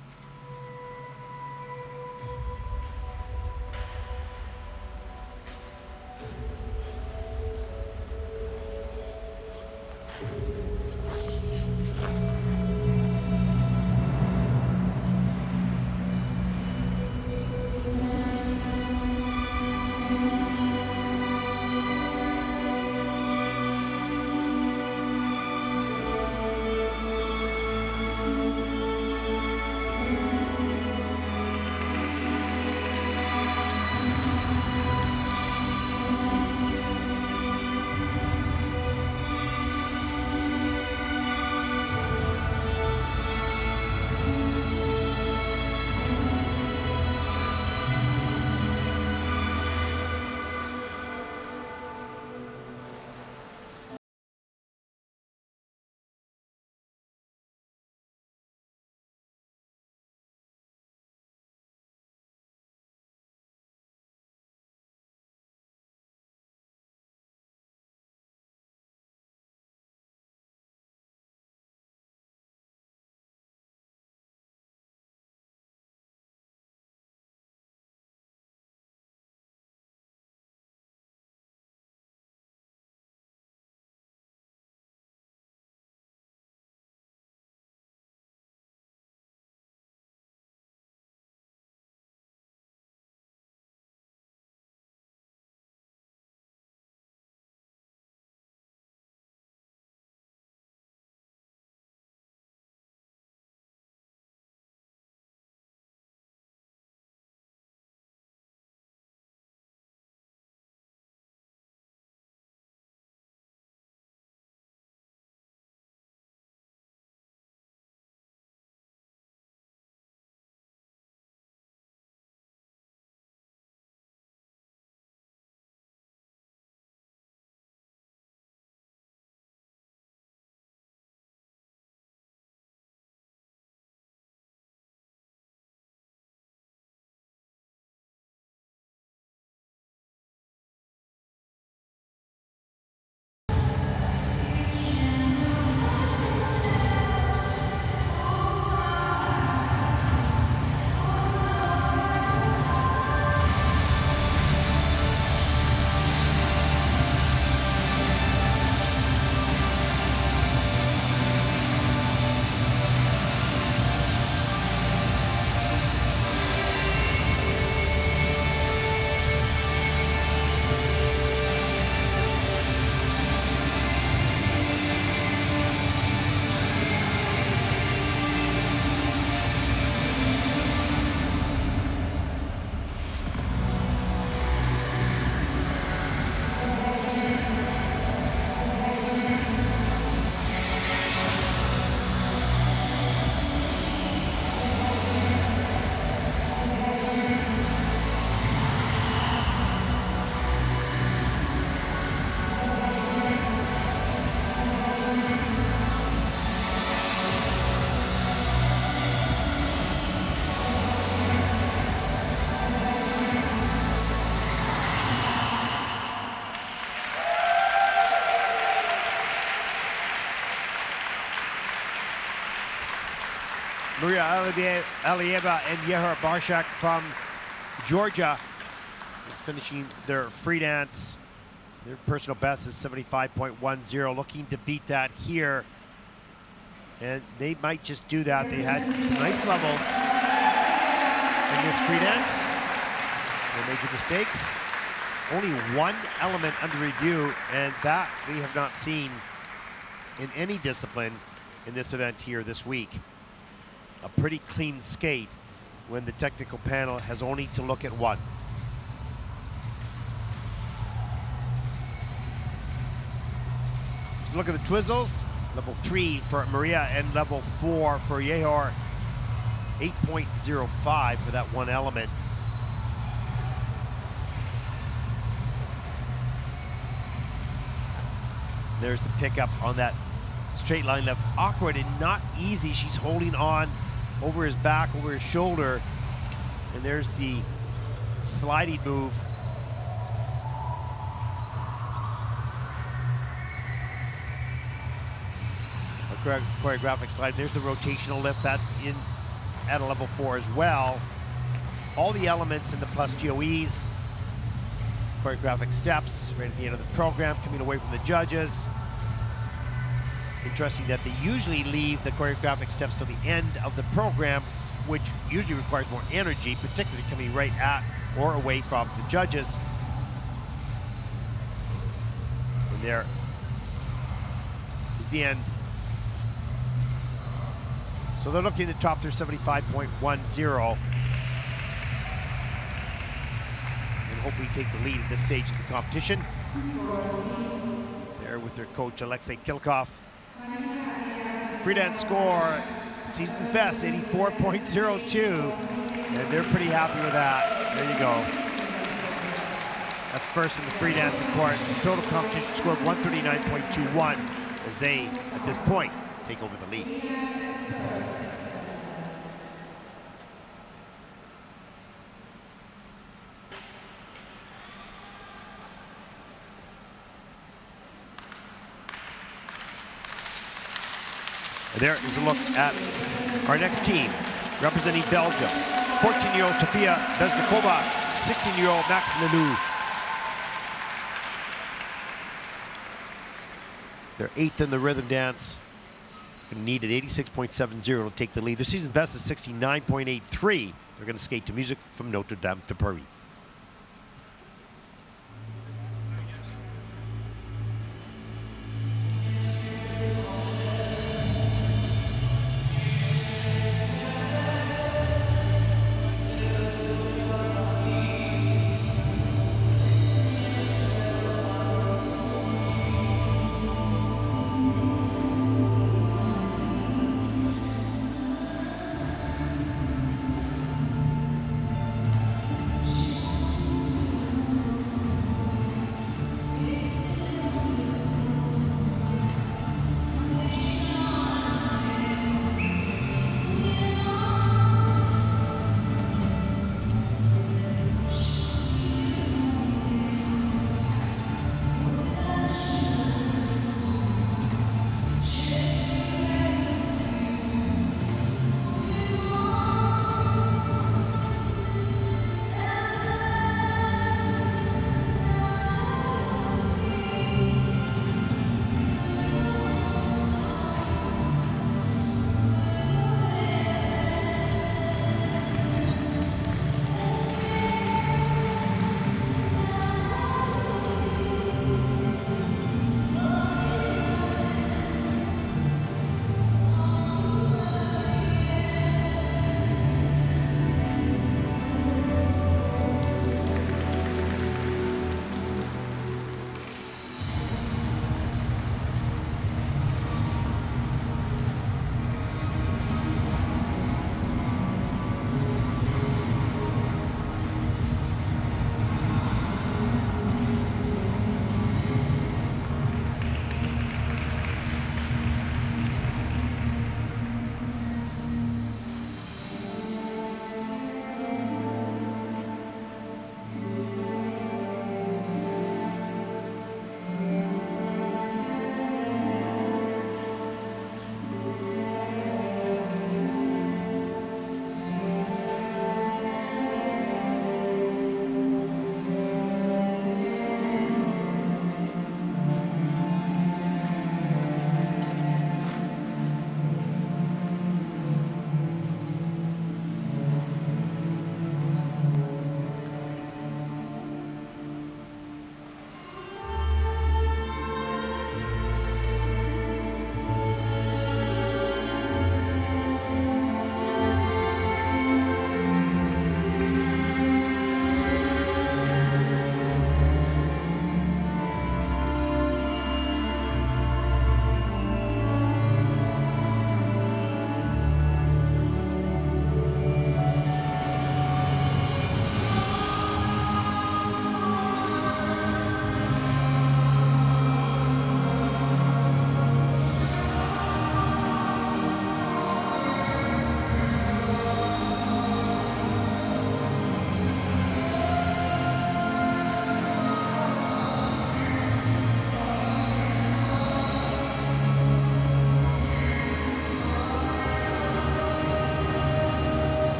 Maria Alieva and Yehor Barshak from Georgia is finishing their free dance. Their personal best is 75.10, looking to beat that here. And they might just do that. They had some nice levels in this free dance. No major mistakes. Only one element under review, and that we have not seen in any discipline in this event here this week. A pretty clean skate when the technical panel has only to look at one. Let's look at the twizzles. Level 3 for Maria and level 4 for Yehor. 8.05 for that one element. There's the pickup on that straight line left. Awkward and not easy. She's holding on over his back, over his shoulder. And there's the sliding move. A choreographic slide. There's the rotational lift. That in at a level 4 as well. All the elements in the plus GOEs. Choreographic steps right at the end of the program, coming away from the judges. Interesting that they usually leave the choreographic steps till the end of the program, which usually requires more energy, particularly coming right at or away from the judges. And there is the end. So they're looking at the top there, 75.10. Hopefully take the lead at this stage of the competition. There with their coach, Alexei Kilkov. Free dance score, season's best, 84.02. And they're pretty happy with that. There you go. That's first in the free dance, of course. The total competition scored 139.21 as they, at this point, take over the lead. There is a look at our next team, representing Belgium. 14-year-old Sofia Beznikova, 16-year-old Max Leloup. They're 8th in the rhythm dance. Going to need at 86.70 to take the lead. Their season best is 69.83. They're going to skate to music from Notre Dame to Paris.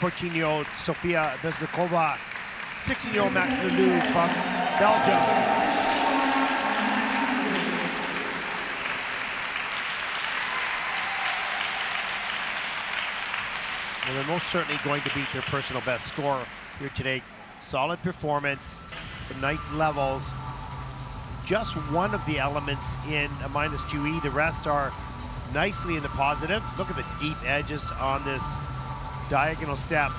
14-year-old Sofia Beznikova, 16-year-old Max Lelou from Belgium. Well, they're most certainly going to beat their personal best score here today. Solid performance, some nice levels. Just one of the elements in a minus QE. The rest are nicely in the positive. Look at the deep edges on this diagonal step.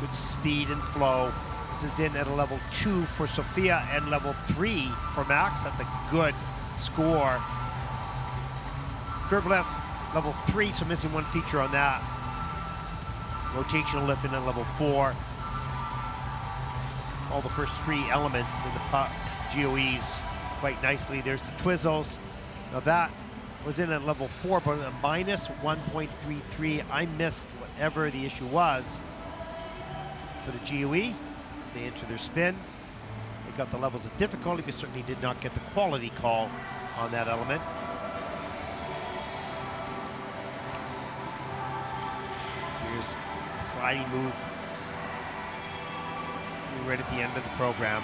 Good speed and flow. This is in at a level 2 for Sofia and level 3 for Max. That's a good score. Curve lift, level 3, so missing one feature on that. Rotational lift in at level 4. All the first 3 elements in the pucks, GOEs quite nicely. There's the twizzles. Now that was in at level 4, but a minus 1.33. I missed whatever the issue was for the GOE as they enter their spin. They got the levels of difficulty, but certainly did not get the quality call on that element. Here's a sliding move right at the end of the program.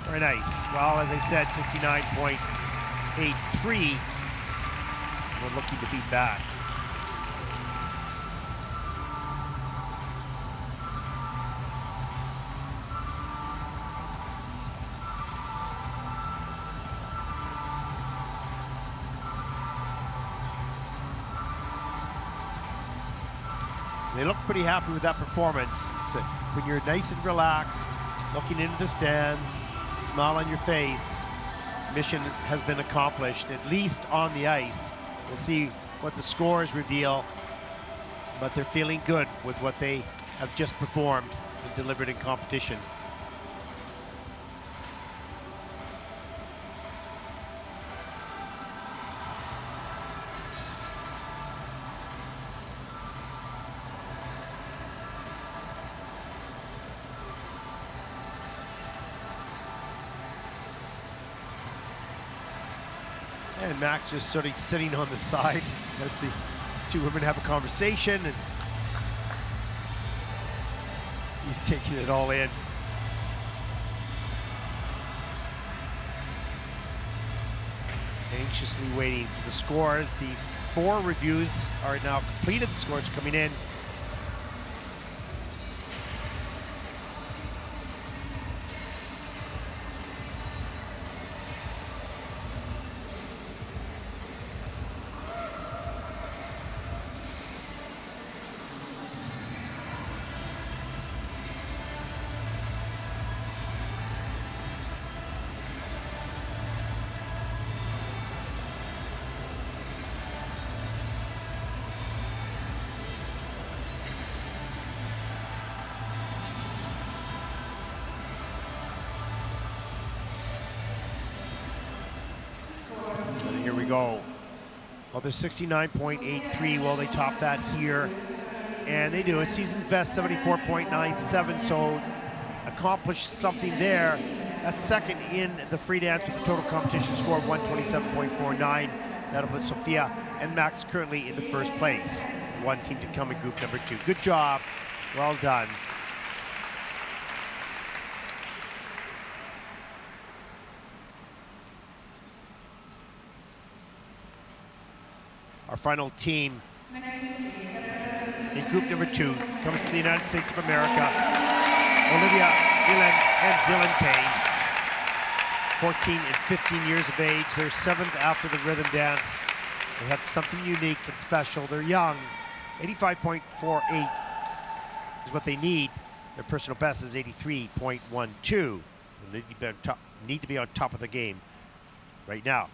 Very nice. Well, as I said, 69.83. We're looking to beat that. They look pretty happy with that performance. When you're nice and relaxed, looking into the stands, smile on your face, mission has been accomplished, at least on the ice. We'll see what the scores reveal, but they're feeling good with what they have just performed and delivered in competition. And Max just sort of sitting on the side as the two women have a conversation, and he's taking it all in. Anxiously waiting for the scores. The 4 reviews are now completed. The scores coming in. Here we go. Well, they're 69.83. Well, they top that here. And they do. A season's best, 74.97. So accomplished something there. That's second in the free dance with a total competition score of 127.49. That'll put Sofia and Max currently into first place. One team to come in group number 2. Good job. Well done. Our final team in group number 2 comes from the United States of America. Olivia Dylan and Dylan Kane, 14 and 15 years of age. They're 7th after the rhythm dance. They have something unique and special. They're young. 85.48 is what they need. Their personal best is 83.12. They need to be on top of the game right now.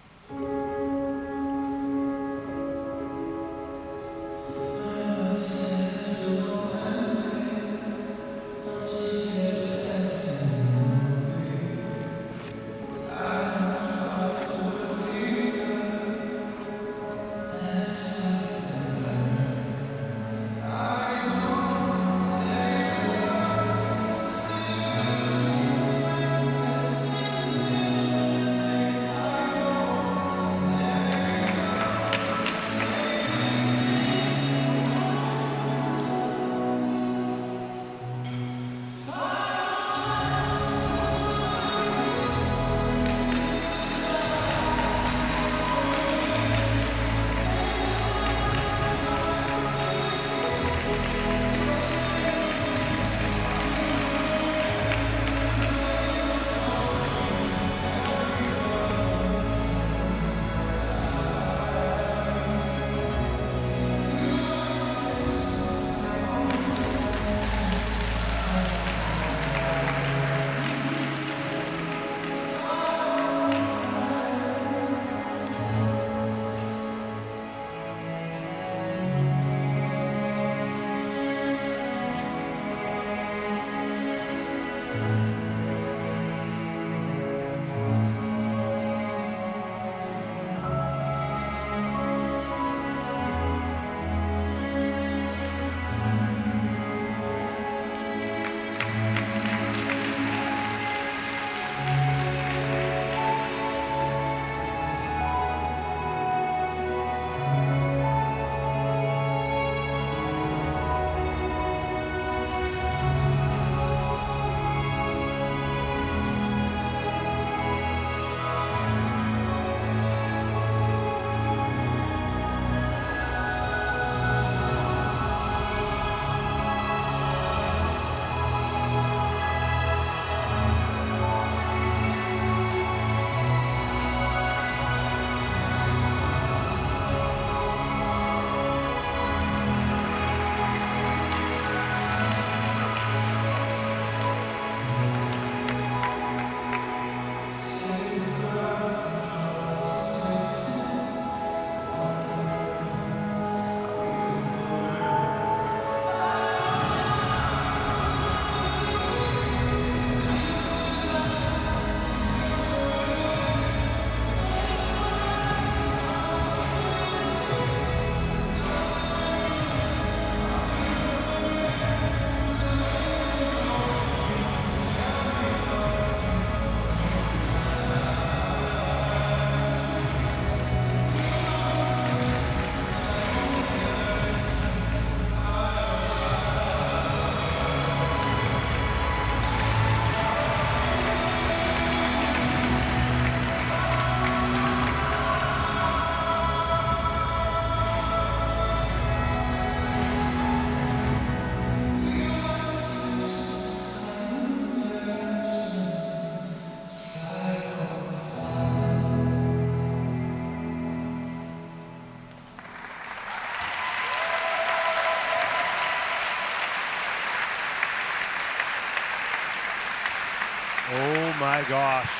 my gosh.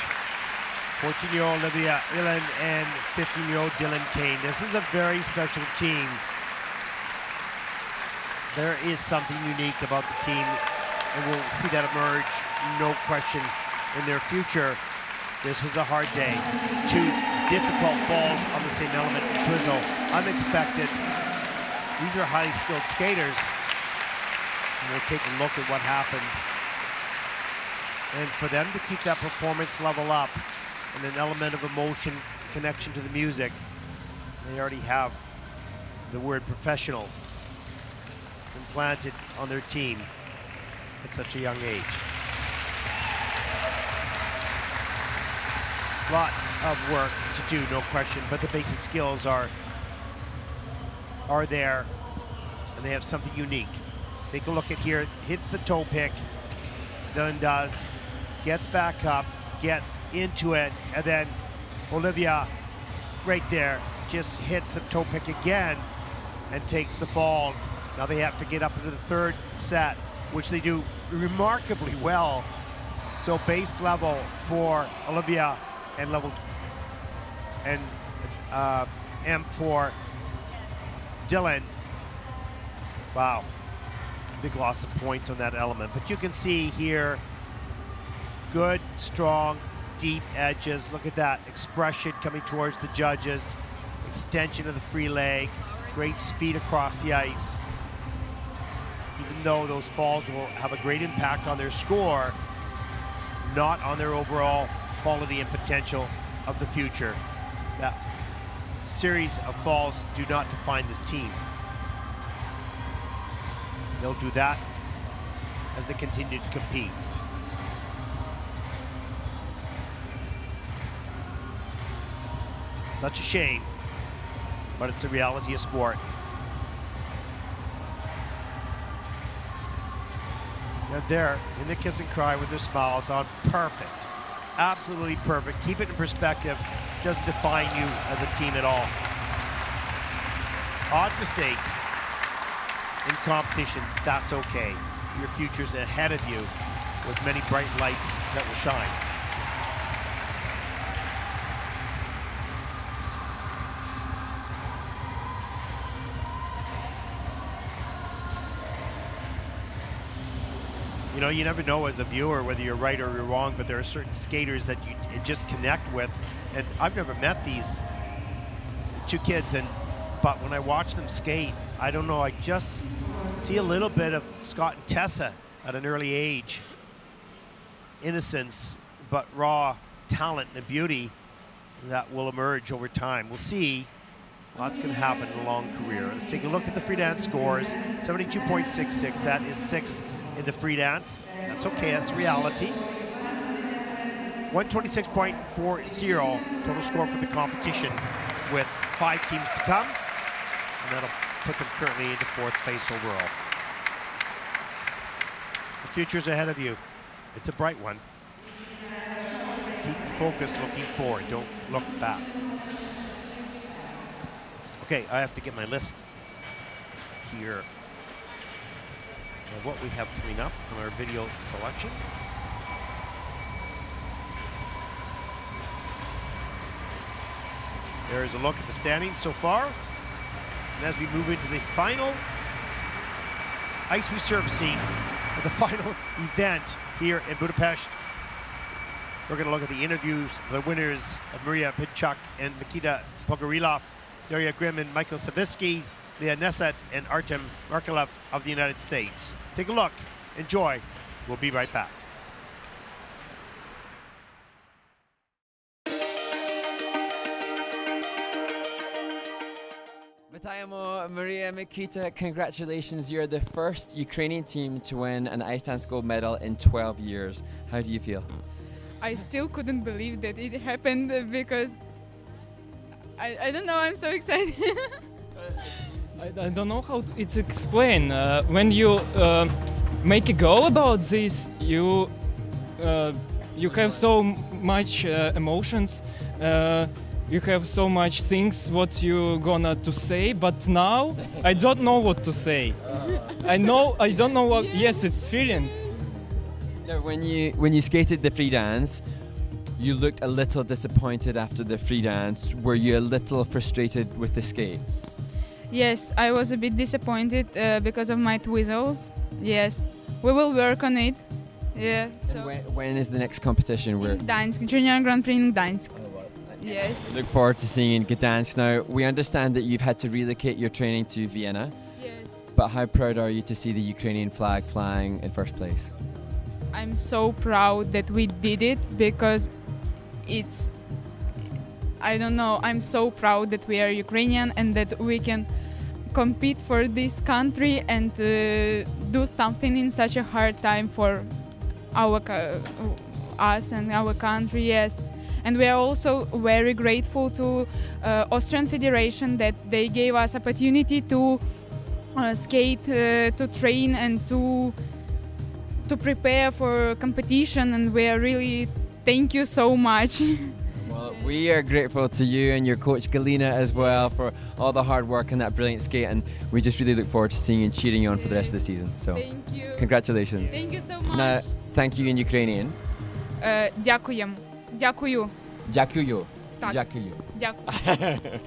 14-year-old Olivia Illen and 15-year-old Dylan Kane. This is a very special team. There is something unique about the team, and we'll see that emerge, no question, in their future. This was a hard day. 2 difficult falls on the same element in Twizzle. Unexpected. These are highly skilled skaters. And we'll take a look at what happened. And for them to keep that performance level up and an element of emotion, connection to the music, they already have the word professional implanted on their team at such a young age. Lots of work to do, no question, but the basic skills are there, and they have something unique. Take a look at here, hits the toe pick, Dylan does, gets back up, gets into it, and then Olivia, right there, just hits the toe pick again and takes the fall. Now they have to get up into the third set, which they do remarkably well. So base level for Olivia and level and M for Dylan. Wow, big loss of points on that element. But you can see here, good, strong, deep edges. Look at that expression coming towards the judges. Extension of the free leg, great speed across the ice. Even though those falls will have a great impact on their score, not on their overall quality and potential of the future. That series of falls do not define this team. They'll do that as they continue to compete. Such a shame, but it's the reality of sport. And there, in the kiss and cry with their smiles on, perfect. Absolutely perfect. Keep it in perspective. Doesn't define you as a team at all. Odd mistakes in competition, that's okay. Your future's ahead of you with many bright lights that will shine. You know, you never know as a viewer whether you're right or you're wrong, but there are certain skaters that you just connect with. And I've never met these 2 kids, but when I watch them skate, I don't know, I just see a little bit of Scott and Tessa at an early age. Innocence, but raw talent and beauty that will emerge over time. We'll see. Lots going to happen in a long career. Let's take a look at the free dance scores. 72.66, that is 6th in the free dance. That's okay, that's reality. 126.40 total score for the competition with 5 teams to come. And that'll put them currently into 4th place overall. The future's ahead of you. It's a bright one. Keep focused, looking forward. Don't look back. Okay, I have to get my list here of what we have coming up on our video selection. There is a look at the standings so far. And as we move into the final ice resurfacing of the final event here in Budapest, we're going to look at the interviews of the winners of Maria Pinchuk and Nikita Pogorilov, Daria Grimm and Michael Savitsky, Leah Nesset and Artem Markalev of the United States. Take a look, enjoy, we'll be right back. Vitaємо, Maria Mikita, congratulations. You're the first Ukrainian team to win an ice dance gold medal in 12 years. How do you feel? I still couldn't believe that it happened because I don't know, I'm so excited. I don't know how it's explained. When you make a goal about this, you have so much emotions. You have so much things what you gonna to say, but now I don't know what to say. I don't know what. Yes, it's feeling. Now, when you skated the free dance, you looked a little disappointed after the free dance. Were you a little frustrated with the skate? Yes, I was a bit disappointed because of my twizzles. Yes, we will work on it. Yeah. And when is the next competition? In Gdansk, Junior Grand Prix in Gdansk. Yes. Look forward to seeing you in Gdansk. Now, we understand that you've had to relocate your training to Vienna. Yes. But how proud are you to see the Ukrainian flag flying in first place? I'm so proud that we did it because it's, I don't know, I'm so proud that we are Ukrainian and that we can compete for this country and do something in such a hard time for us and our country, yes. And we are also very grateful to Austrian Federation that they gave us opportunity to skate, to train and to prepare for competition, and we are really, thank you so much. Well, we are grateful to you and your coach Galina as well for all the hard work and that brilliant skate, and we just really look forward to seeing you and cheering you on for the rest of the season. So, thank you. Congratulations. Thank you so much. Now, thank you in Ukrainian. Дякуєм. Дякую. Дякую. Так. Дякую. Дякую.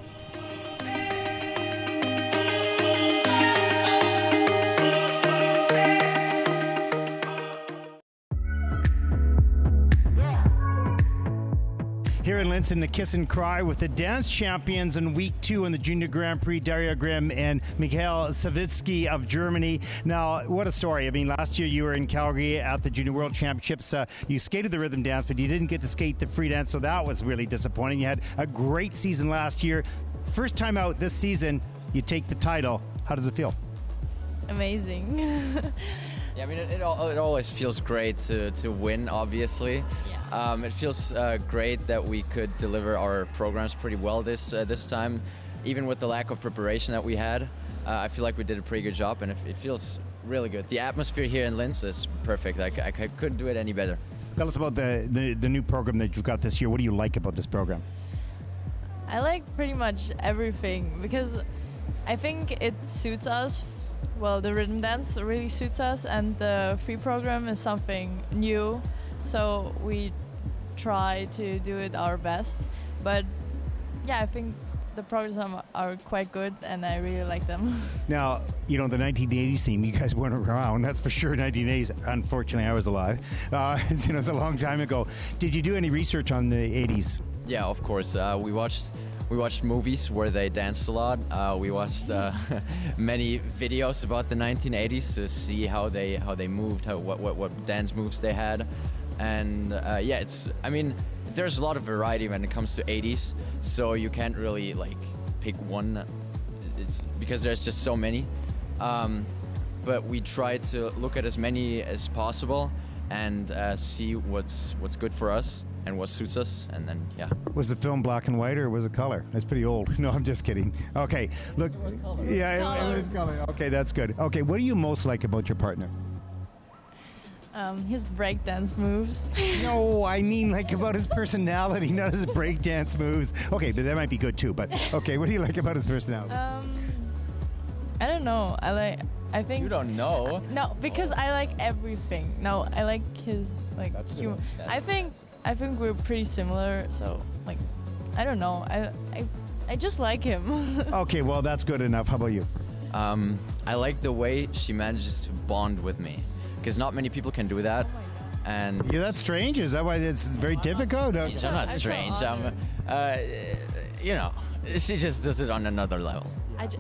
Here in Linz in the Kiss and Cry with the dance champions in week 2 in the Junior Grand Prix, Daria Grimm and Mikhail Savitsky of Germany. Now, what a story. I mean, last year you were in Calgary at the Junior World Championships. You skated the rhythm dance, but you didn't get to skate the free dance, so that was really disappointing. You had a great season last year. First time out this season, you take the title. How does it feel? Amazing. Yeah, I mean, it always feels great to win, obviously. Yeah. It feels great that we could deliver our programs pretty well this time. Even with the lack of preparation that we had, I feel like we did a pretty good job, and it feels really good. The atmosphere here in Linz is perfect. I couldn't do it any better. Tell us about the new program that you've got this year. What do you like about this program? I like pretty much everything because I think it suits us. Well, the rhythm dance really suits us, and the free program is something new, so we try to do it our best. But yeah, I think the programs are quite good, and I really like them. Now, you know, the 1980s team, you guys weren't around, that's for sure. 1980s, unfortunately, I was alive. It was a long time ago. Did you do any research on the 80s? Yeah, of course. We watched movies where they danced a lot. We watched many videos about the 1980s to see how they moved, what dance moves they had, and yeah, I mean, there's a lot of variety when it comes to 80s, so you can't really like pick one. It's because there's just so many. But we try to look at as many as possible and see what's good for us and what suits us, and then yeah. Was the film black and white or was it color? It's pretty old. No, I'm just kidding. Okay, look. Yeah, it was color. Okay, that's good. Okay, what do you most like about your partner? His breakdance moves. No, I mean like about his personality, not his breakdance moves. Okay, but that might be good too. But okay, what do you like about his personality? I don't know. I think. You don't know? No, because I like everything. No, I like his like humor. I think we're pretty similar. So like, I don't know. I just like him. Okay, well that's good enough. How about you? I like the way she manages to bond with me, because not many people can do that. And yeah, that's strange. Is that why it's very difficult? I'm not strange. You know, she just does it on another level.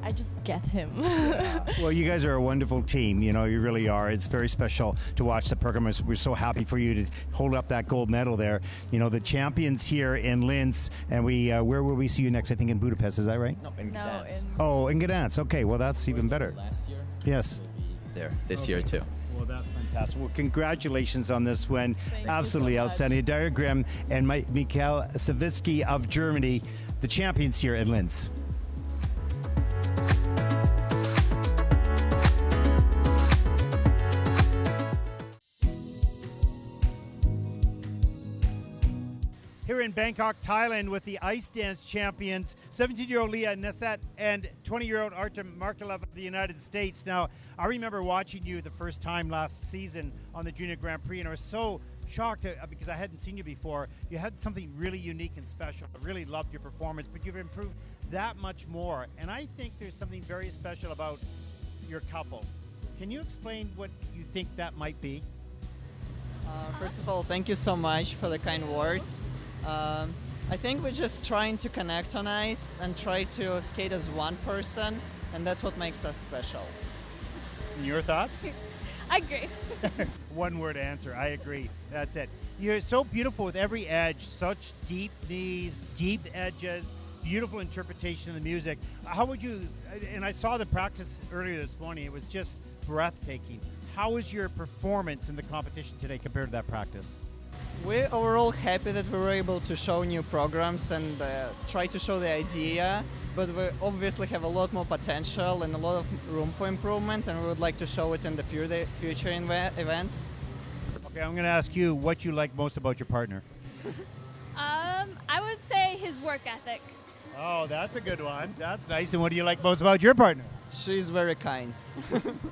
I just get him. Well, you guys are a wonderful team. You know, you really are. It's very special to watch the program. We're so happy for you to hold up that gold medal there. You know, the champions here in Linz, and where will we see you next? I think in Budapest. Is that right? No, in Gdansk. Oh, in Gdansk. Okay, well that's even better. Last year. Yes. We'll be there this year too. Well, that's fantastic. Well, congratulations on this win. Absolutely so outstanding. Daria Grimm and Mikhail Savitsky of Germany, the champions here in Linz. Here in Bangkok, Thailand, with the ice dance champions, 17-year-old Leah Nesset and 20-year-old Artem Markelov of the United States. Now, I remember watching you the first time last season on the Junior Grand Prix, and I was so shocked because I hadn't seen you before. You had something really unique and special. I really loved your performance, but you've improved that much more. And I think there's something very special about your couple. Can you explain what you think that might be? First of all, thank you so much for the kind words. I think we're just trying to connect on ice and try to skate as one person, and that's what makes us special. And your thoughts? I agree. One word answer. I agree. That's it. You're so beautiful with every edge. Such deep knees, deep edges, beautiful interpretation of the music. How would you, and I saw the practice earlier this morning, it was just breathtaking. How was your performance in the competition today compared to that practice? We're overall happy that we were able to show new programs and try to show the idea, but we obviously have a lot more potential and a lot of room for improvement, and we would like to show it in the future events. Okay, I'm going to ask you what you like most about your partner. I would say his work ethic. Oh, that's a good one. That's nice. And what do you like most about your partner? She's very kind.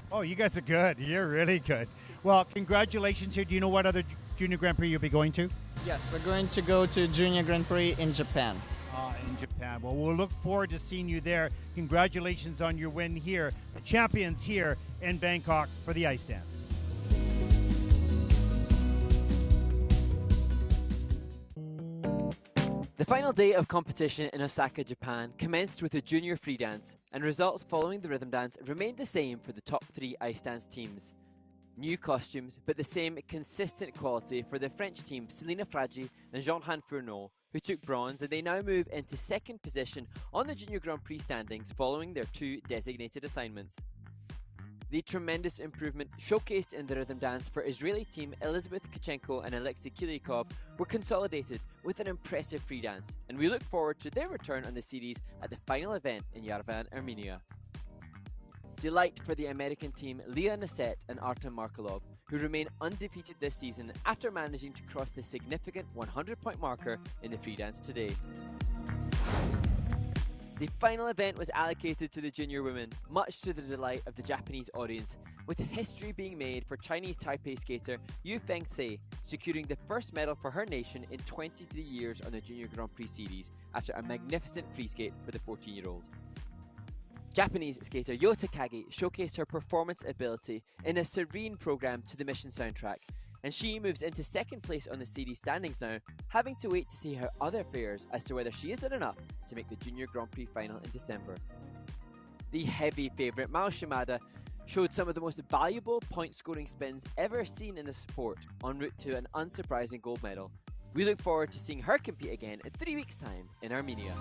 Oh, you guys are good. You're really good. Well, congratulations here. Do you know what other Junior Grand Prix you'll be going to? Yes, we're going to go to Junior Grand Prix in Japan. In Japan. Well, we'll look forward to seeing you there. Congratulations on your win here. The champions here in Bangkok for the ice dance. The final day of competition in Osaka, Japan commenced with a junior free dance, and results following the rhythm dance remained the same for the top 3 ice dance teams. New costumes, but the same consistent quality for the French team Selina Fragi and Jean-Han Fourneau, who took bronze, and they now move into second position on the Junior Grand Prix standings following their 2 designated assignments. The tremendous improvement showcased in the rhythm dance for Israeli team Elizabeth Kachenko and Alexei Kilikov were consolidated with an impressive free dance, and we look forward to their return on the series at the final event in Yerevan, Armenia. Delight for the American team Leah Nassette and Artem Markelov, who remain undefeated this season after managing to cross the significant 100-point marker in the free dance today. The final event was allocated to the junior women, much to the delight of the Japanese audience, with history being made for Chinese Taipei skater Yu Fengcei, securing the first medal for her nation in 23 years on the Junior Grand Prix series after a magnificent free skate for the 14-year-old. Japanese skater Yo Takagi showcased her performance ability in a serene program to the Mission soundtrack, and she moves into second place on the series standings now, having to wait to see how other fares as to whether she has done enough to make the Junior Grand Prix final in December. The heavy favourite Mao Shimada showed some of the most valuable point-scoring spins ever seen in the sport, en route to an unsurprising gold medal. We look forward to seeing her compete again in 3 weeks' time in Armenia.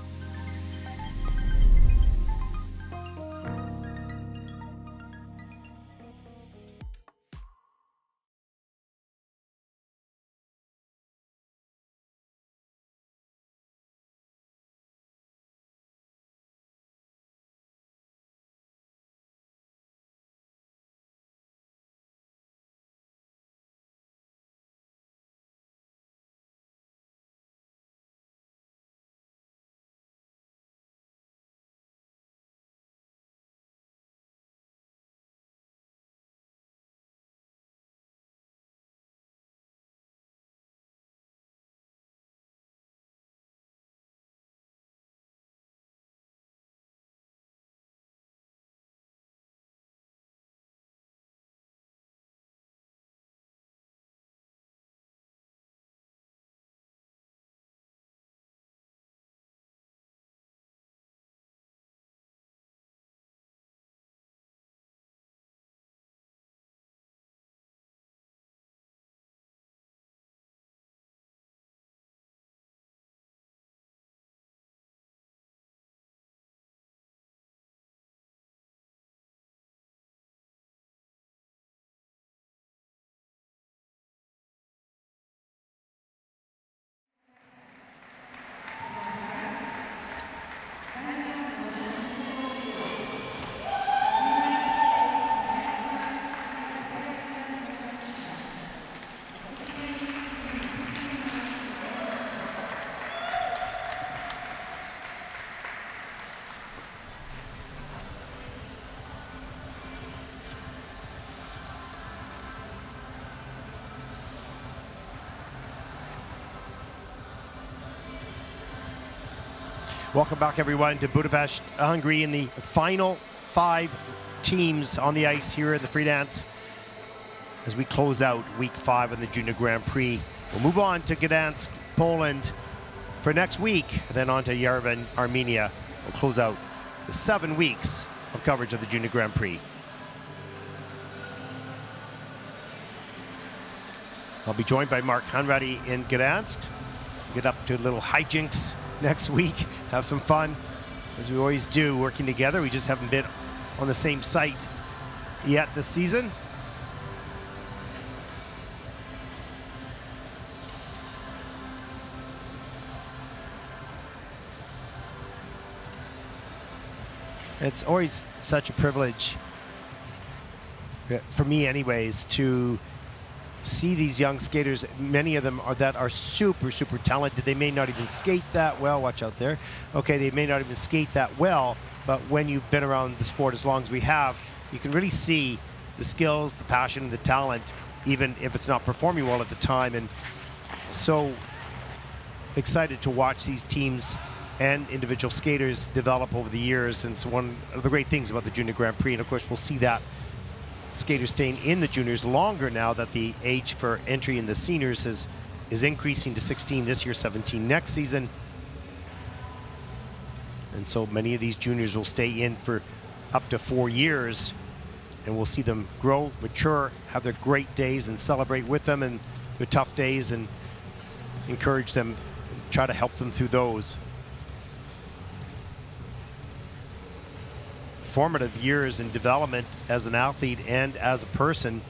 Welcome back, everyone, to Budapest, Hungary, in the final 5 teams on the ice here in the free dance as we close out week 5 of the Junior Grand Prix. We'll move on to Gdansk, Poland for next week, then on to Yerevan, Armenia. We'll close out the 7 weeks of coverage of the Junior Grand Prix. I'll be joined by Mark Hanratty in Gdansk. Get up to a little hijinks next week, have some fun, as we always do, working together. We just haven't been on the same site yet this season. It's always such a privilege, for me anyways, to see these young skaters. Many of them are super talented. They may not even skate that well. Watch out there. Okay, they may not even skate that well, but when you've been around the sport as long as we have, you can really see the skills, the passion, the talent, even if it's not performing well at the time. And so excited to watch these teams and individual skaters develop over the years. And it's one of the great things about the Junior Grand Prix. And of course, we'll see that skaters staying in the juniors longer now that the age for entry in the seniors is increasing to 16 this year, 17 next season. And so many of these juniors will stay in for up to 4 years, and we'll see them grow, mature, have their great days, and celebrate with them, and their tough days, and encourage them, try to help them through those. Formative years in development as an athlete and as a person,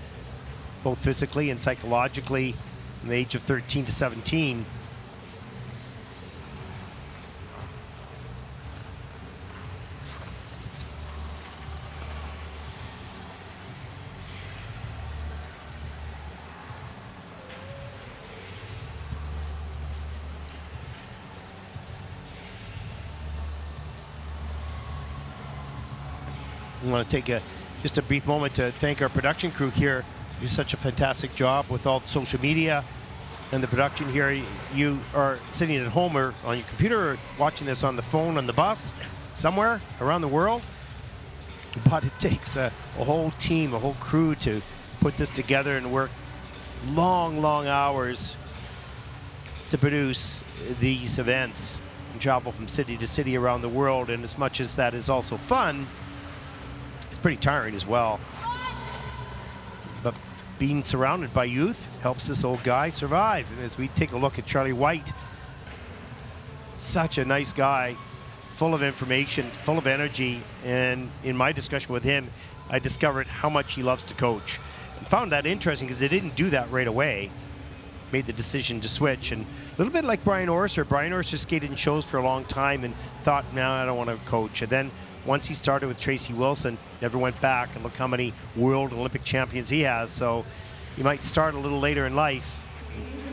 both physically and psychologically, from the age of 13 to 17. I want to take just a brief moment to thank our production crew here. You do such a fantastic job with all the social media and the production here. You are sitting at home or on your computer or watching this on the phone, on the bus, somewhere around the world. But it takes a whole team, a whole crew to put this together and work long hours to produce these events and travel from city to city around the world. And as much as that is also fun, pretty tiring as well. But being surrounded by youth helps this old guy survive. And as we take a look at Charlie White, such a nice guy, full of information, full of energy. And in my discussion with him, I discovered how much he loves to coach. And found that interesting because they didn't do that right away. Made the decision to switch. And a little bit like Brian Orser. Brian Orser skated in shows for a long time and thought, no, I don't want to coach. And then once he started with Tracy Wilson, never went back, and look how many world Olympic champions he has. So you might start a little later in life,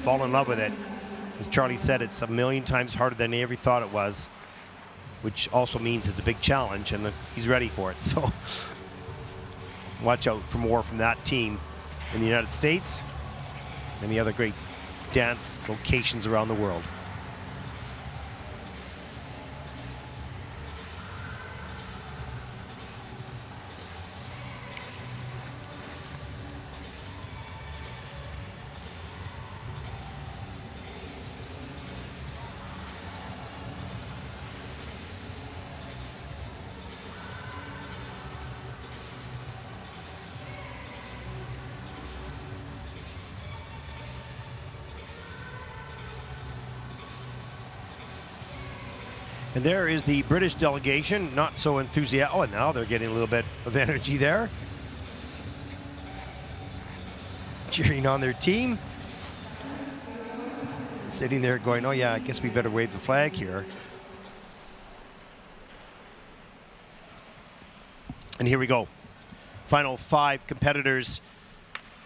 fall in love with it. As Charlie said, it's a million times harder than he ever thought it was, which also means it's a big challenge, and he's ready for it. So watch out for more from that team in the United States and the other great dance locations around the world. And there is the British delegation, not so enthusiastic. Oh, now they're getting a little bit of energy there. Cheering on their team. Sitting there going, oh yeah, I guess we better wave the flag here. And here we go. Final 5 competitors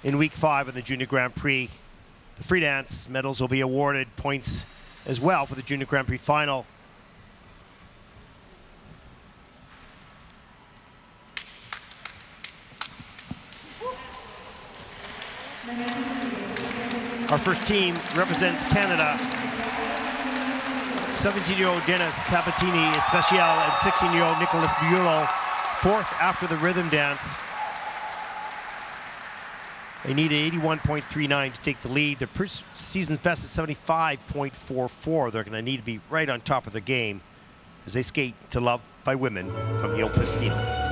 in week 5 of the Junior Grand Prix. The free dance medals will be awarded, points as well for the Junior Grand Prix final. Our first team represents Canada. 17-year-old Denis Sabatini Special and 16-year-old Nicholas Bulow, fourth after the rhythm dance. They needed 81.39 to take the lead. Their season's best is 75.44. They're going to need to be right on top of the game as they skate to Love by Women from Il Pristino.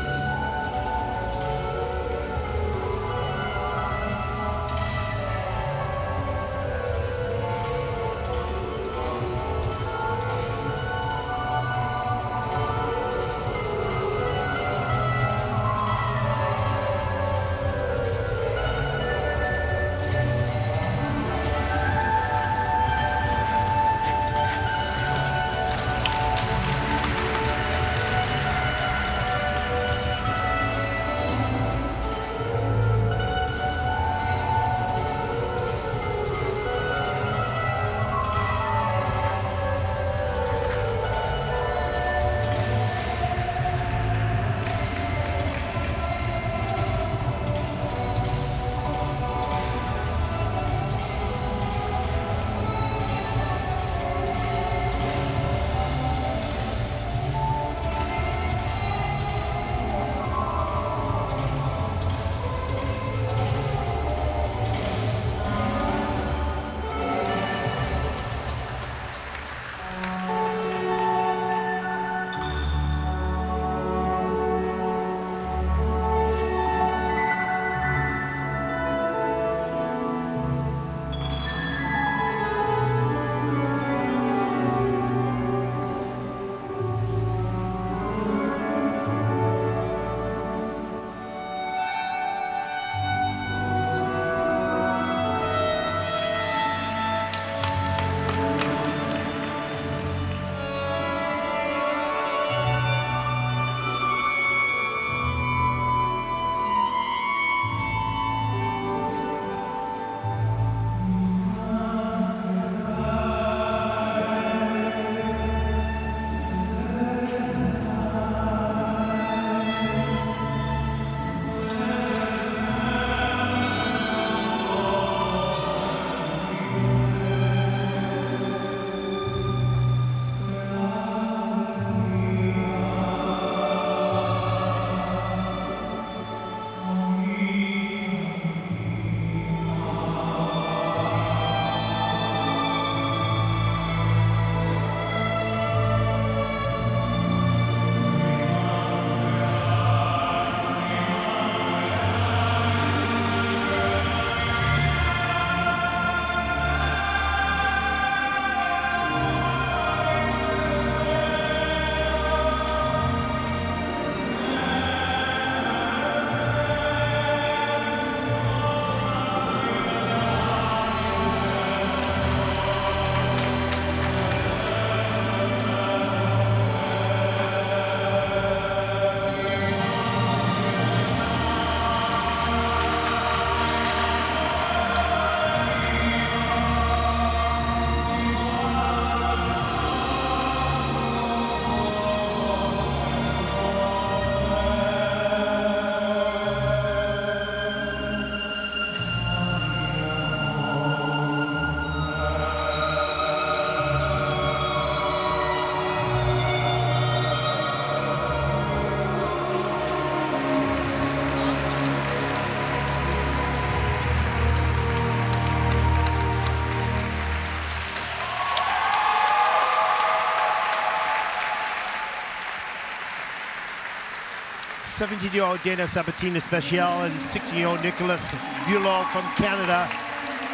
'70-year-old Dana Sabatini Special and 16-year-old Nicholas Bulow from Canada.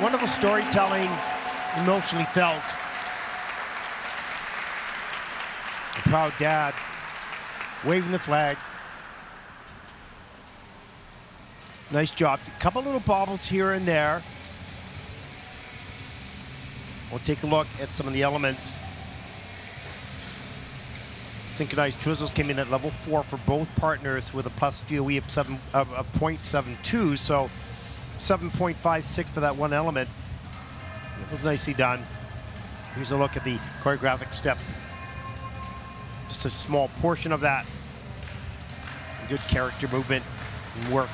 Wonderful storytelling, emotionally felt. A proud dad waving the flag. Nice job. A couple little bobbles here and there. We'll take a look at some of the elements. Synchronized twizzles came in at level 4 for both partners with a plus GOE of 0.72, so 7.56 for that one element. It was nicely done. Here's a look at the choreographic steps. Just a small portion of that. Good character movement and work.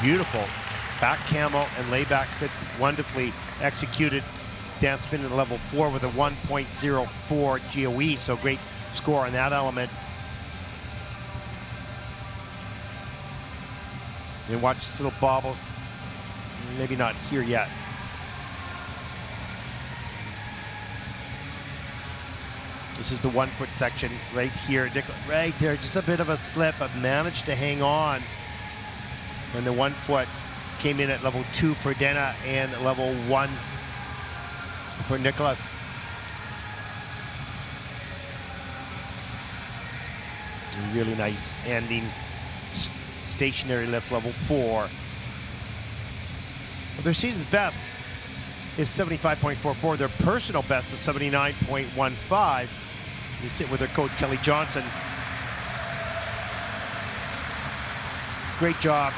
Beautiful back camel and layback split, wonderfully executed. dance spin at level 4 with a 1.04 GOE, so great score on that element. And watch this little bobble. Maybe not here yet. This is the 1 foot section right here. Right there, just a bit of a slip, but managed to hang on. And the 1 foot came in at level 2 for Dana and level 1 for Nicholas. Really nice ending. Stationary lift level 4. Well, their season's best is 75.44. Their personal best is 79.15. We sit with their coach, Kelly Johnson. Great job.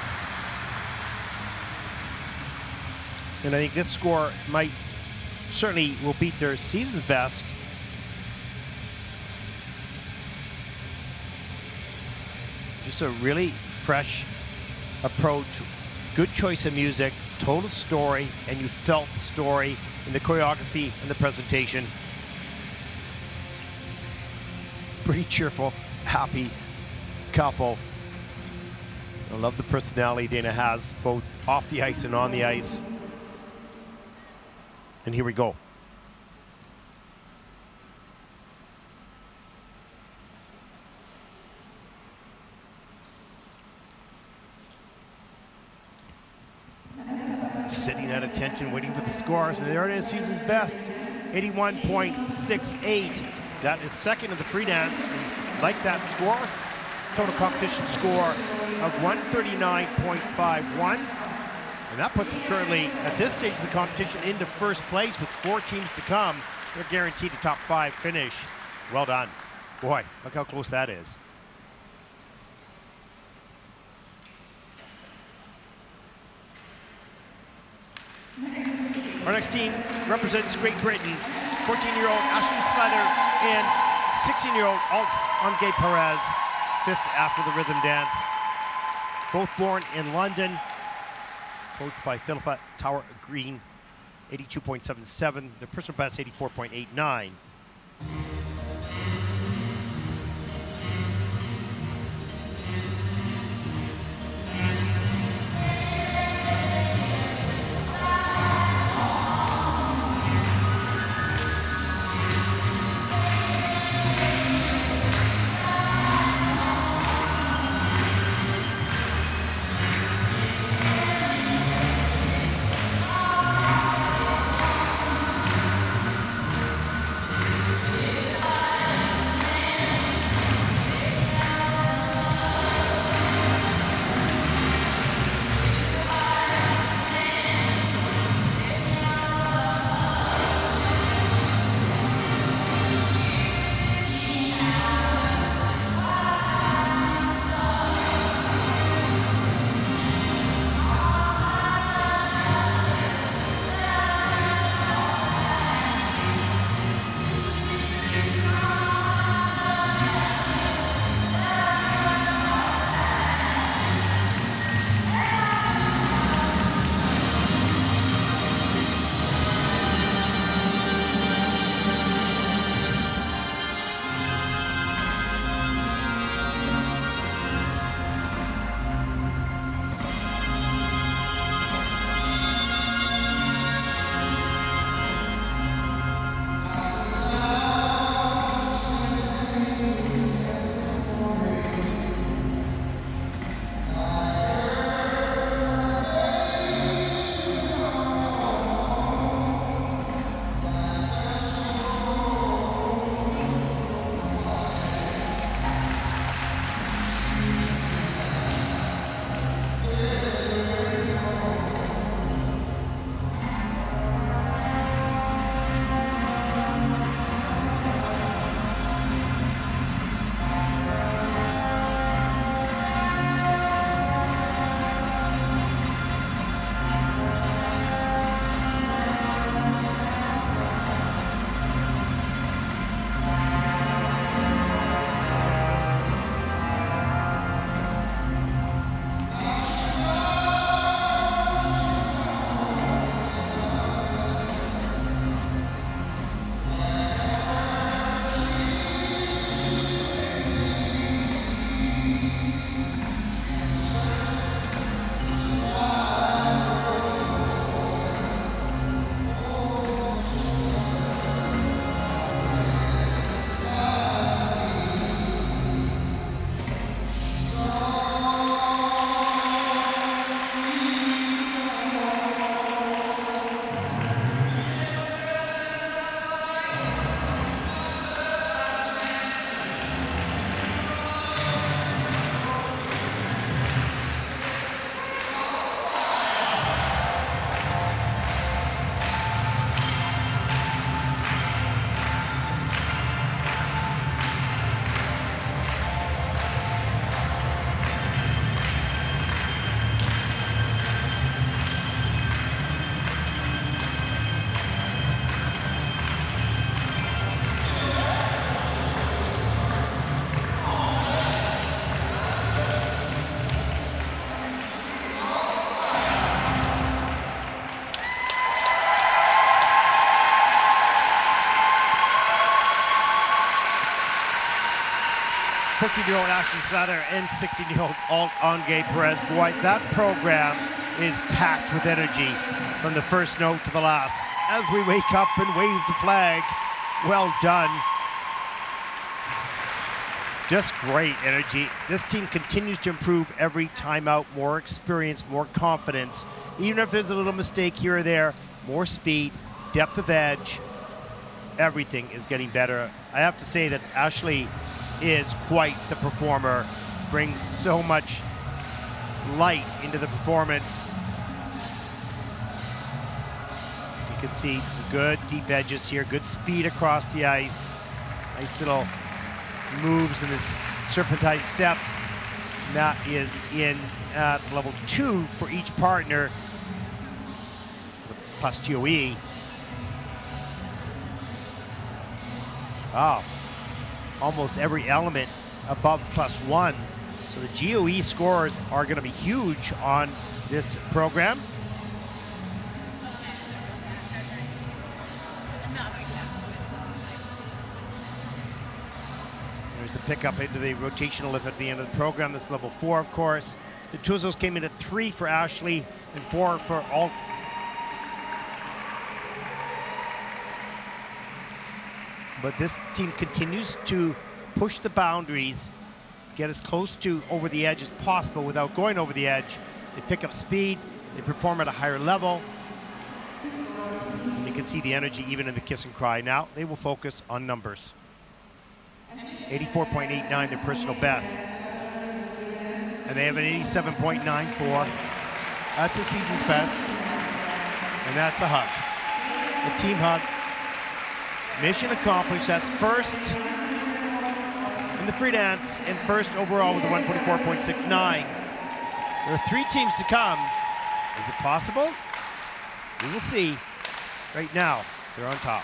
And I think this score certainly will beat their season's best. Just a really fresh approach, good choice of music, told a story, and you felt the story in the choreography and the presentation. Pretty cheerful, happy couple. I love the personality Dana has, both off the ice and on the ice. And here we go. Sitting at attention, waiting for the scores. And there it is, season's best, 81.68. That is second in the free dance. And like that score, total competition score of 139.51. And that puts them currently, at this stage of the competition, into first place with 4 teams to come. They're guaranteed a top 5 finish. Well done. Boy, look how close that is. Our next team represents Great Britain. 14-year-old Ashley Slether and 16-year-old Angé Perez, 5th after the rhythm dance. Both born in London. Coached by Philippa Tower Green, 82.77. Their personal best, 84.89. 14-year-old Ashley Slater and 16-year-old Alt Angé Perez. Boy, that program is packed with energy from the first note to the last. As we wake up and wave the flag, well done. Just great energy. This team continues to improve every time out. More experience, more confidence. Even if there's a little mistake here or there, more speed, depth of edge, everything is getting better. I have to say that Ashley is quite the performer, brings so much light into the performance. You can see some good deep edges here, good speed across the ice. Nice little moves in this serpentine steps. And that is in at level 2 for each partner, plus GOE. Wow, almost every element above +1. So the GOE scores are going to be huge on this program. There's the pickup into the rotational lift at the end of the program. That's level 4, of course. The Tuzos came in at 3 for Ashley and 4 for Alt. But this team continues to push the boundaries, get as close to over the edge as possible without going over the edge. They pick up speed, they perform at a higher level. And you can see the energy even in the kiss and cry. Now they will focus on numbers. 84.89, their personal best. And they have an 87.94. That's a season's best. And that's a hug. A team hug. Mission accomplished. That's first in the free dance and first overall with a 144.69. There are 3 teams to come. Is it possible? We will see. Right now, they're on top.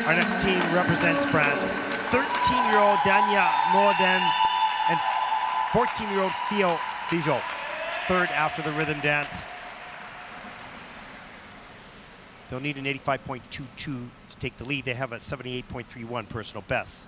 Our next team represents France. 13-year-old Dania Norden and 14-year-old Theo Bijot, third after the rhythm dance. They'll need an 85.22 to take the lead. They have a 78.31 personal best.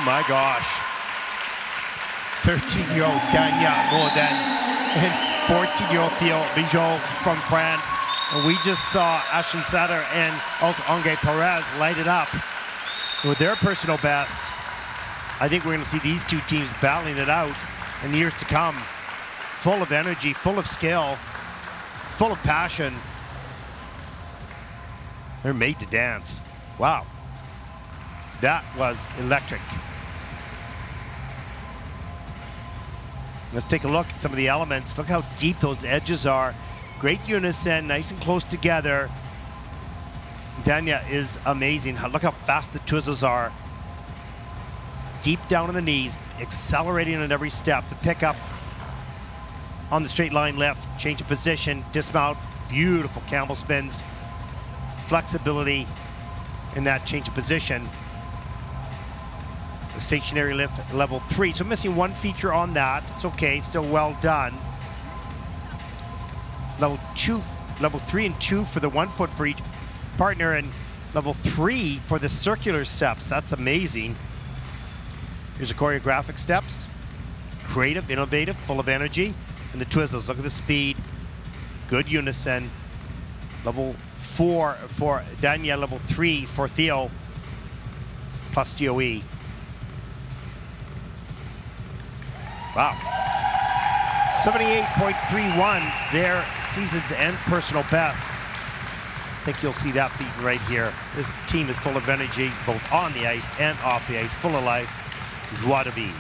my gosh. 13-year-old Danya Moden and 14-year-old Theo Bijot from France. And we just saw Ashley Satter and Angé Perez light it up with their personal best. I think we're going to see these two teams battling it out in the years to come. Full of energy, full of skill, full of passion. They're made to dance. Wow. That was electric. Let's take a look at some of the elements. Look how deep those edges are. Great unison, nice and close together. Danya is amazing. Look how fast the twizzles are. Deep down on the knees, accelerating on every step. The pickup on the straight line lift, change of position, dismount, beautiful camel spins. Flexibility in that change of position. The stationary lift, level 3. So missing one feature on that. It's okay, still well done. Level 3 and 2 for the 1 foot for each partner, and level 3 for the circular steps. That's amazing. Here's the choreographic steps. Creative, innovative, full of energy. And the twizzles, look at the speed. Good unison. Level 4 for Danya, level 3 for Theo, plus GOE. Wow. 78.31, their season's and personal best. I think you'll see that beaten right here. This team is full of energy, both on the ice and off the ice, full of life. Joie de vivre.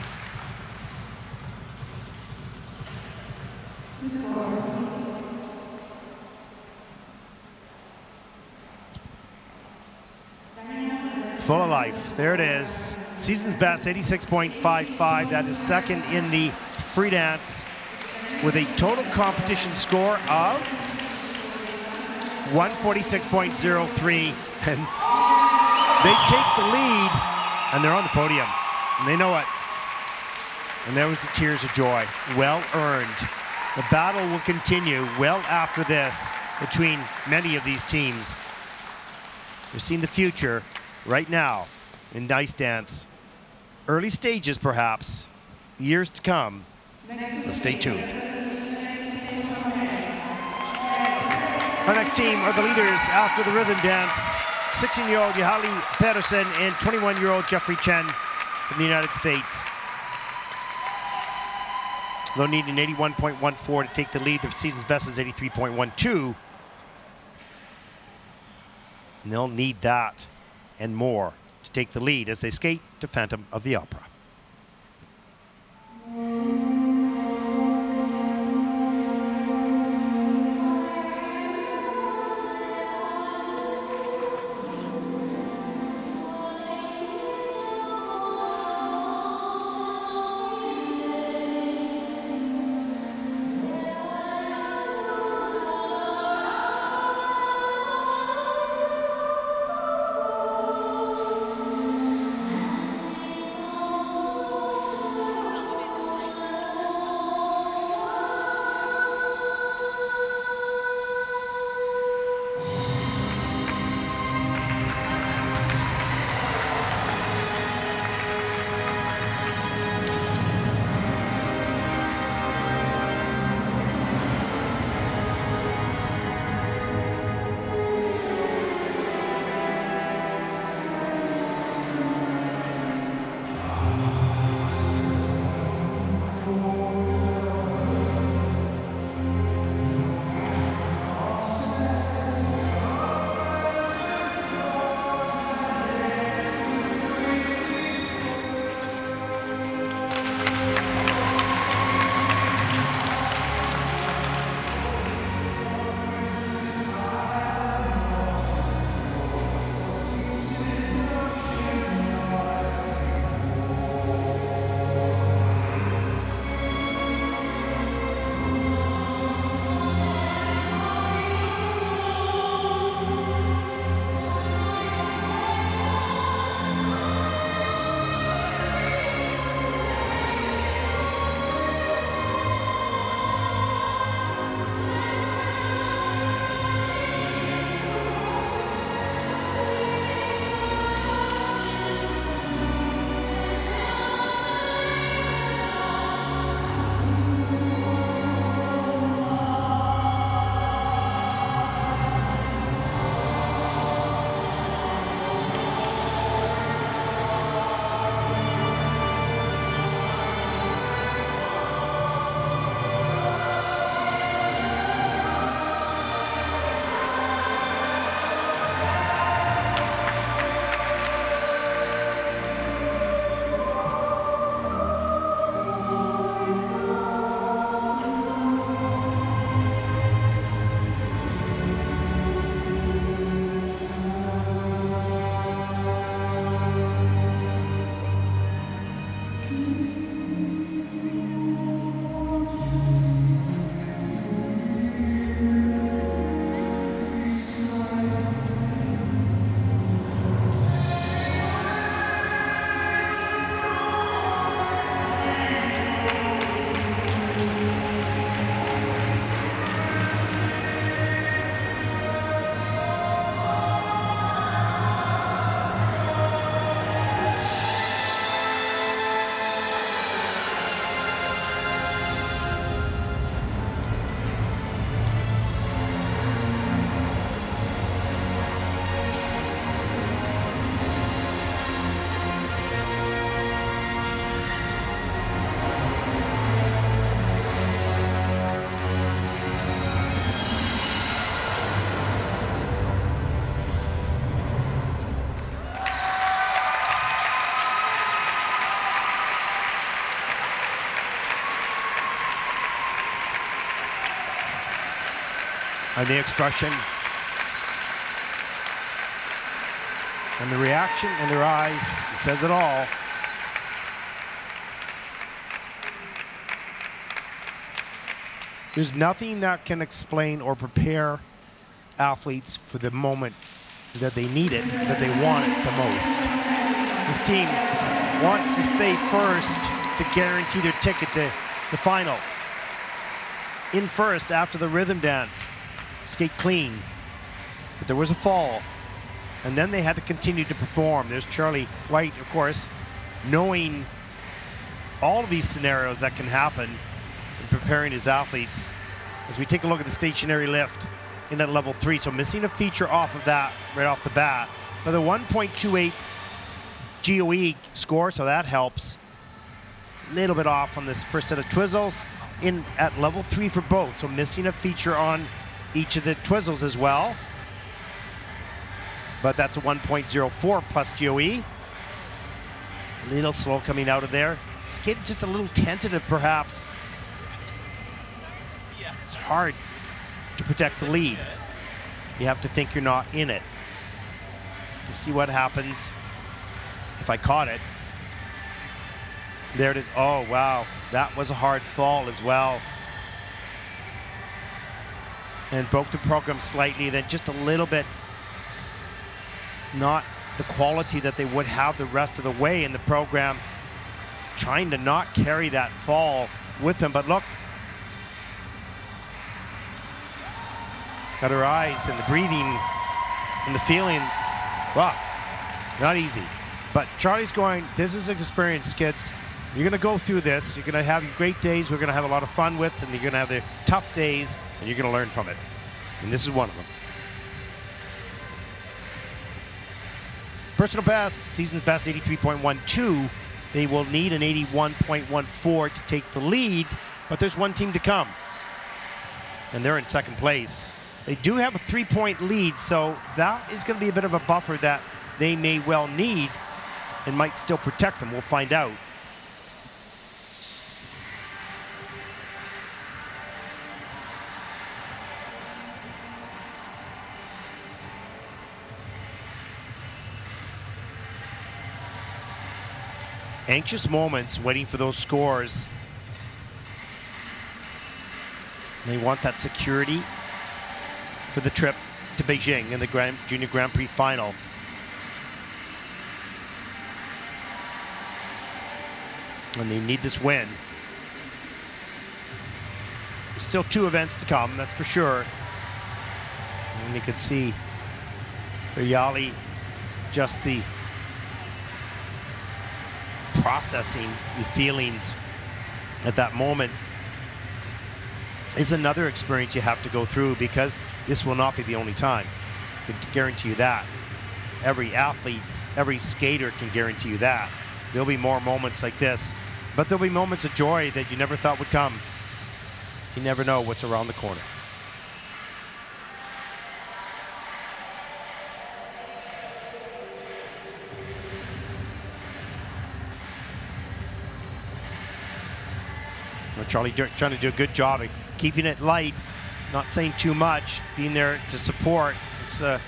Full of life. There it is. Season's best, 86.55. That is second in the free dance with a total competition score of 146.03. And they take the lead, and they're on the podium. And they know it. And there was the tears of joy. Well earned. The battle will continue well after this between many of these teams. We're seeing the future right now in ice dance. Early stages, perhaps. Years to come. So stay tuned. Our next team are the leaders after the rhythm dance. 16-year-old Yahali Pedersen and 21-year-old Jeffrey Chen from the United States. They'll need an 81.14 to take the lead. Their season's best is 83.12. And they'll need that and more to take the lead as they skate to Phantom of the Opera. And the expression and the reaction in their eyes says it all. There's nothing that can explain or prepare athletes for the moment that they need it, that they want it the most. This team wants to stay first to guarantee their ticket to the final. In first after the rhythm dance, skate clean, but there was a fall, and then they had to continue to perform. There's Charlie White, of course, knowing all of these scenarios that can happen and preparing his athletes. As we take a look at the stationary lift in at level 3, so missing a feature off of that right off the bat. But the 1.28 GOE score, so that helps. A little bit off on this first set of twizzles in at level 3 for both, so missing a feature on each of the twizzles as well. But that's a 1.04 plus GOE. A little slow coming out of there. Skated just a little tentative perhaps. It's hard to protect the lead. You have to think you're not in it. Let's see what happens if I caught it. There it is. Oh, wow. That was a hard fall as well. And broke the program slightly, then just a little bit not the quality that they would have the rest of the way in the program. Trying to not carry that fall with them, but look. Got her eyes and the breathing and the feeling. Wow, not easy. But Charlie's going, this is an experience, kids. You're going to go through this. You're going to have great days we're going to have a lot of fun with, and you're going to have the tough days, and you're going to learn from it. And this is one of them. Personal best, season's best 83.12. They will need an 81.14 to take the lead, but there's one team to come, and they're in second place. They do have a 3-point lead, so that is going to be a bit of a buffer that they may well need and might still protect them. We'll find out. Anxious moments waiting for those scores. They want that security for the trip to Beijing in the Junior Grand Prix final. And they need this win. There's still 2 events to come, that's for sure. And you can see for Yali just the processing the feelings at that moment is another experience you have to go through, because this will not be the only time. I can guarantee you that. Every athlete, every skater can guarantee you that. There'll be more moments like this, but there'll be moments of joy that you never thought would come. You never know what's around the corner. Well, Charlie trying to do a good job of keeping it light, not saying too much, being there to support. It's a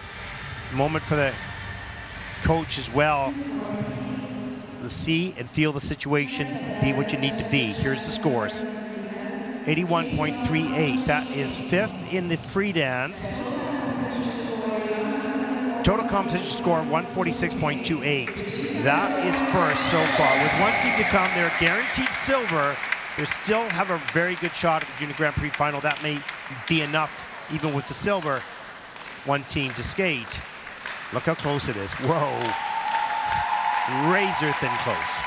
moment for the coach as well to see and feel the situation, be what you need to be. Here's the scores. 81.38. That is 5th in the free dance. Total competition score 146.28. That is first so far. With one team to come, they're guaranteed silver. They still have a very good shot at the Junior Grand Prix final. That may be enough, even with the silver, one team to skate. Look how close it is. Whoa. It's razor thin close.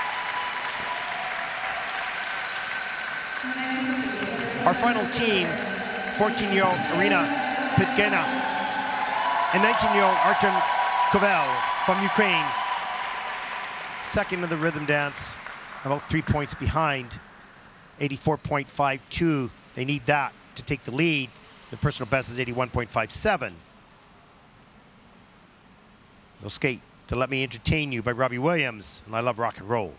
Our final team, 14-year-old Irina Pitgena and 19-year-old Artem Kovel from Ukraine. Second in the rhythm dance, about 3 points behind. 84.52. They need that to take the lead. The personal best is 81.57. They'll skate to Let Me Entertain You by Robbie Williams, and I Love Rock and Roll.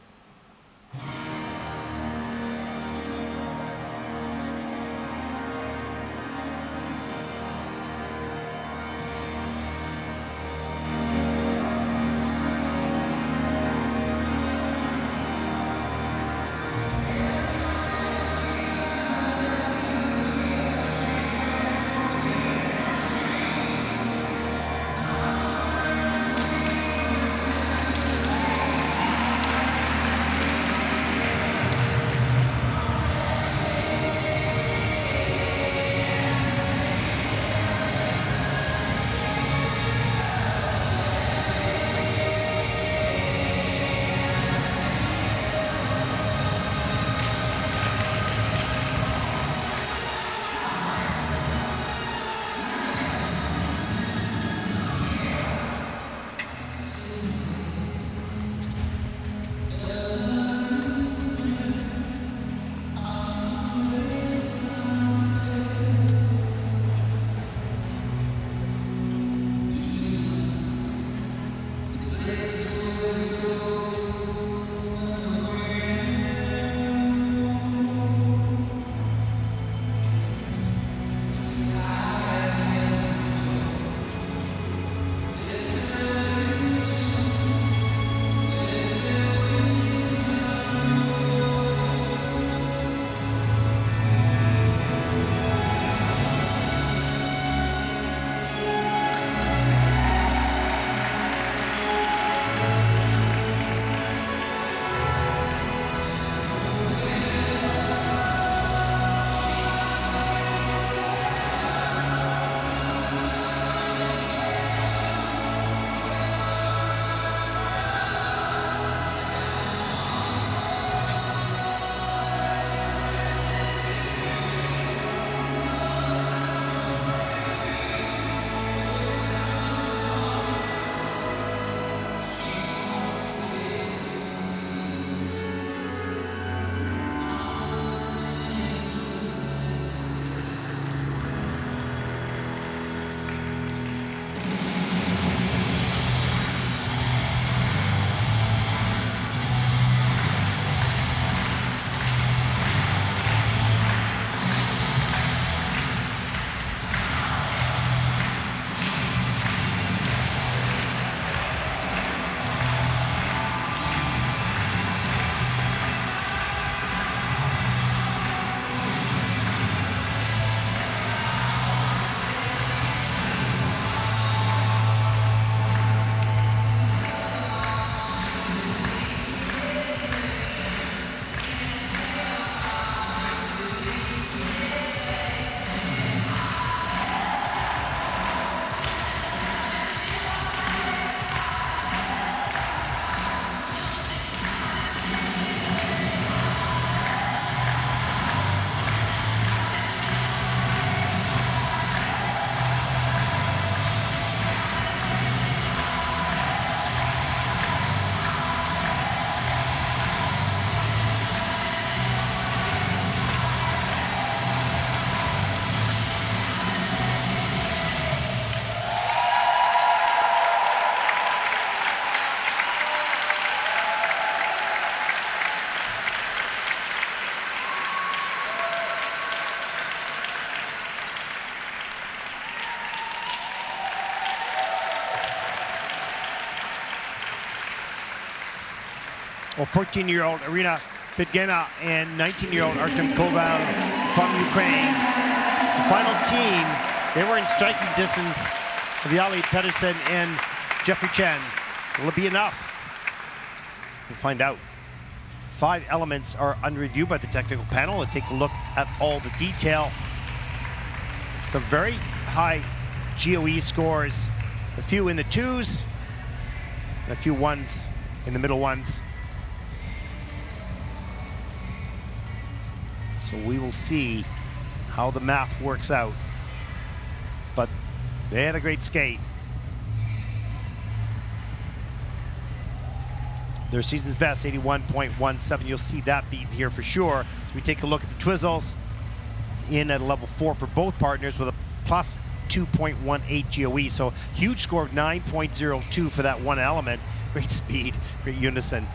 Well, 14-year-old Irina Bidgena and 19-year-old Artem Koval from Ukraine. The final team, they were in striking distance of Yali Pedersen and Jeffrey Chen. Will it be enough? We'll find out. 5 elements are under review by the technical panel and take a look at all the detail. Some very high GOE scores, a few in the 2s, and a few 1s in the middle ones. So we will see how the math works out. But they had a great skate. Their season's best, 81.17. You'll see that beat here for sure. So we take a look at the Twizzles in at level 4 for both partners with a plus 2.18 GOE. So huge score of 9.02 for that one element. Great speed, great unison.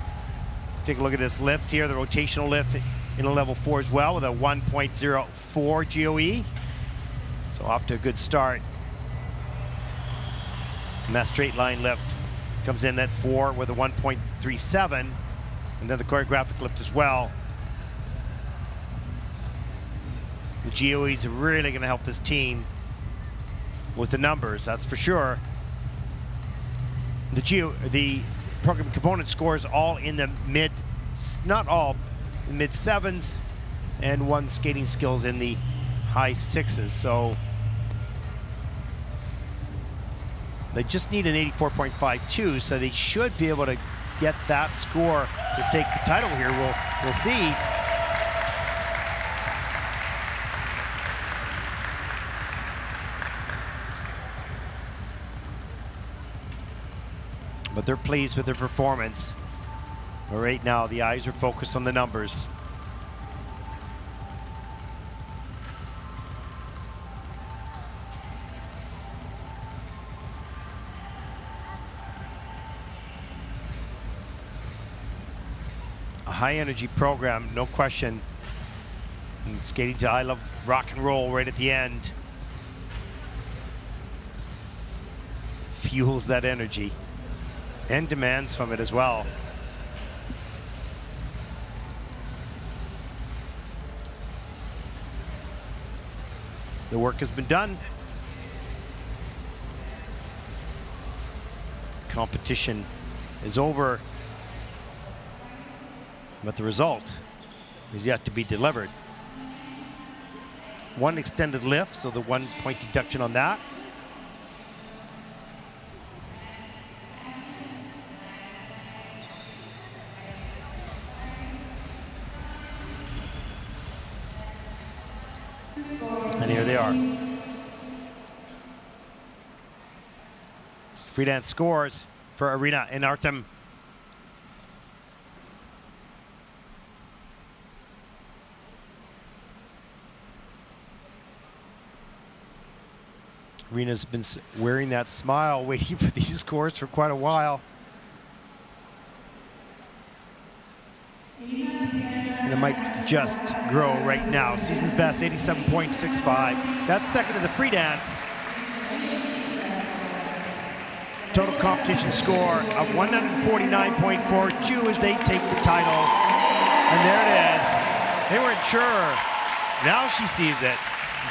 Take a look at this lift here, the rotational lift in a level 4 as well with a 1.04 GOE. So off to a good start. And that straight line lift comes in at 4 with a 1.37, and then the choreographic lift as well. The GOEs are really going to help this team with the numbers, that's for sure. The program component scores all in the mid, not all, the mid 7s, and one skating skills in the high 6s. So they just need an 84.52, so they should be able to get that score to take the title here. We'll see. But they're pleased with their performance. But right now, the eyes are focused on the numbers. A high energy program, no question. And skating to I Love Rock and Roll right at the end. Fuels that energy and demands from it as well. The work has been done. Competition is over, but the result is yet to be delivered. One extended lift, so the 1 point deduction on that. And here they are. Free dance scores for Irina and Artem. Irina's been wearing that smile, waiting for these scores for quite a while. And it might just grow right now. Season's best, 87.65. That's second in the free dance. Total competition score of 149.42 as they take the title. And there it is. They weren't sure. Now she sees it.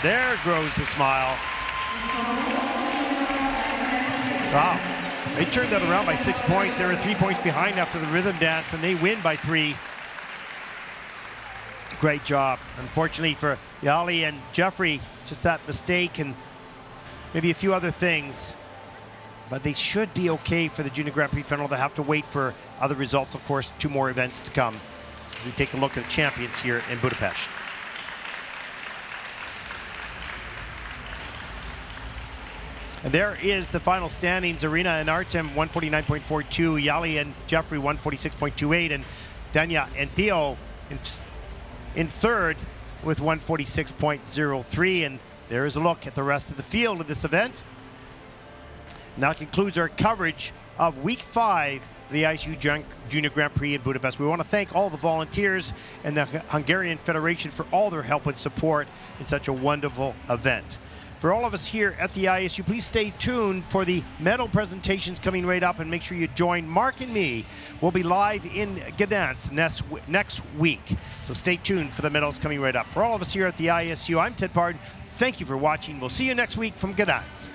There grows the smile. Wow. They turned that around by 6 points. They were 3 points behind after the rhythm dance, and they win by 3. Great job. Unfortunately for Yali and Jeffrey, just that mistake and maybe a few other things. But they should be okay for the Junior Grand Prix final. They'll have to wait for other results, of course, 2 more events to come as we take a look at the champions here in Budapest. And there is the final standings. Irina and Artem, 149.42. Yali and Jeffrey, 146.28. And Danya and Theo in third with 146.03. And there is a look at the rest of the field of this event. And that concludes our coverage of Week 5 of the ISU Junior Grand Prix in Budapest. We want to thank all the volunteers and the Hungarian Federation for all their help and support in such a wonderful event. For all of us here at the ISU, please stay tuned for the medal presentations coming right up, and make sure you join Mark and me. We'll be live in Gdansk next week. So stay tuned for the medals coming right up. For all of us here at the ISU, I'm Ted Pardon. Thank you for watching. We'll see you next week from Gdansk.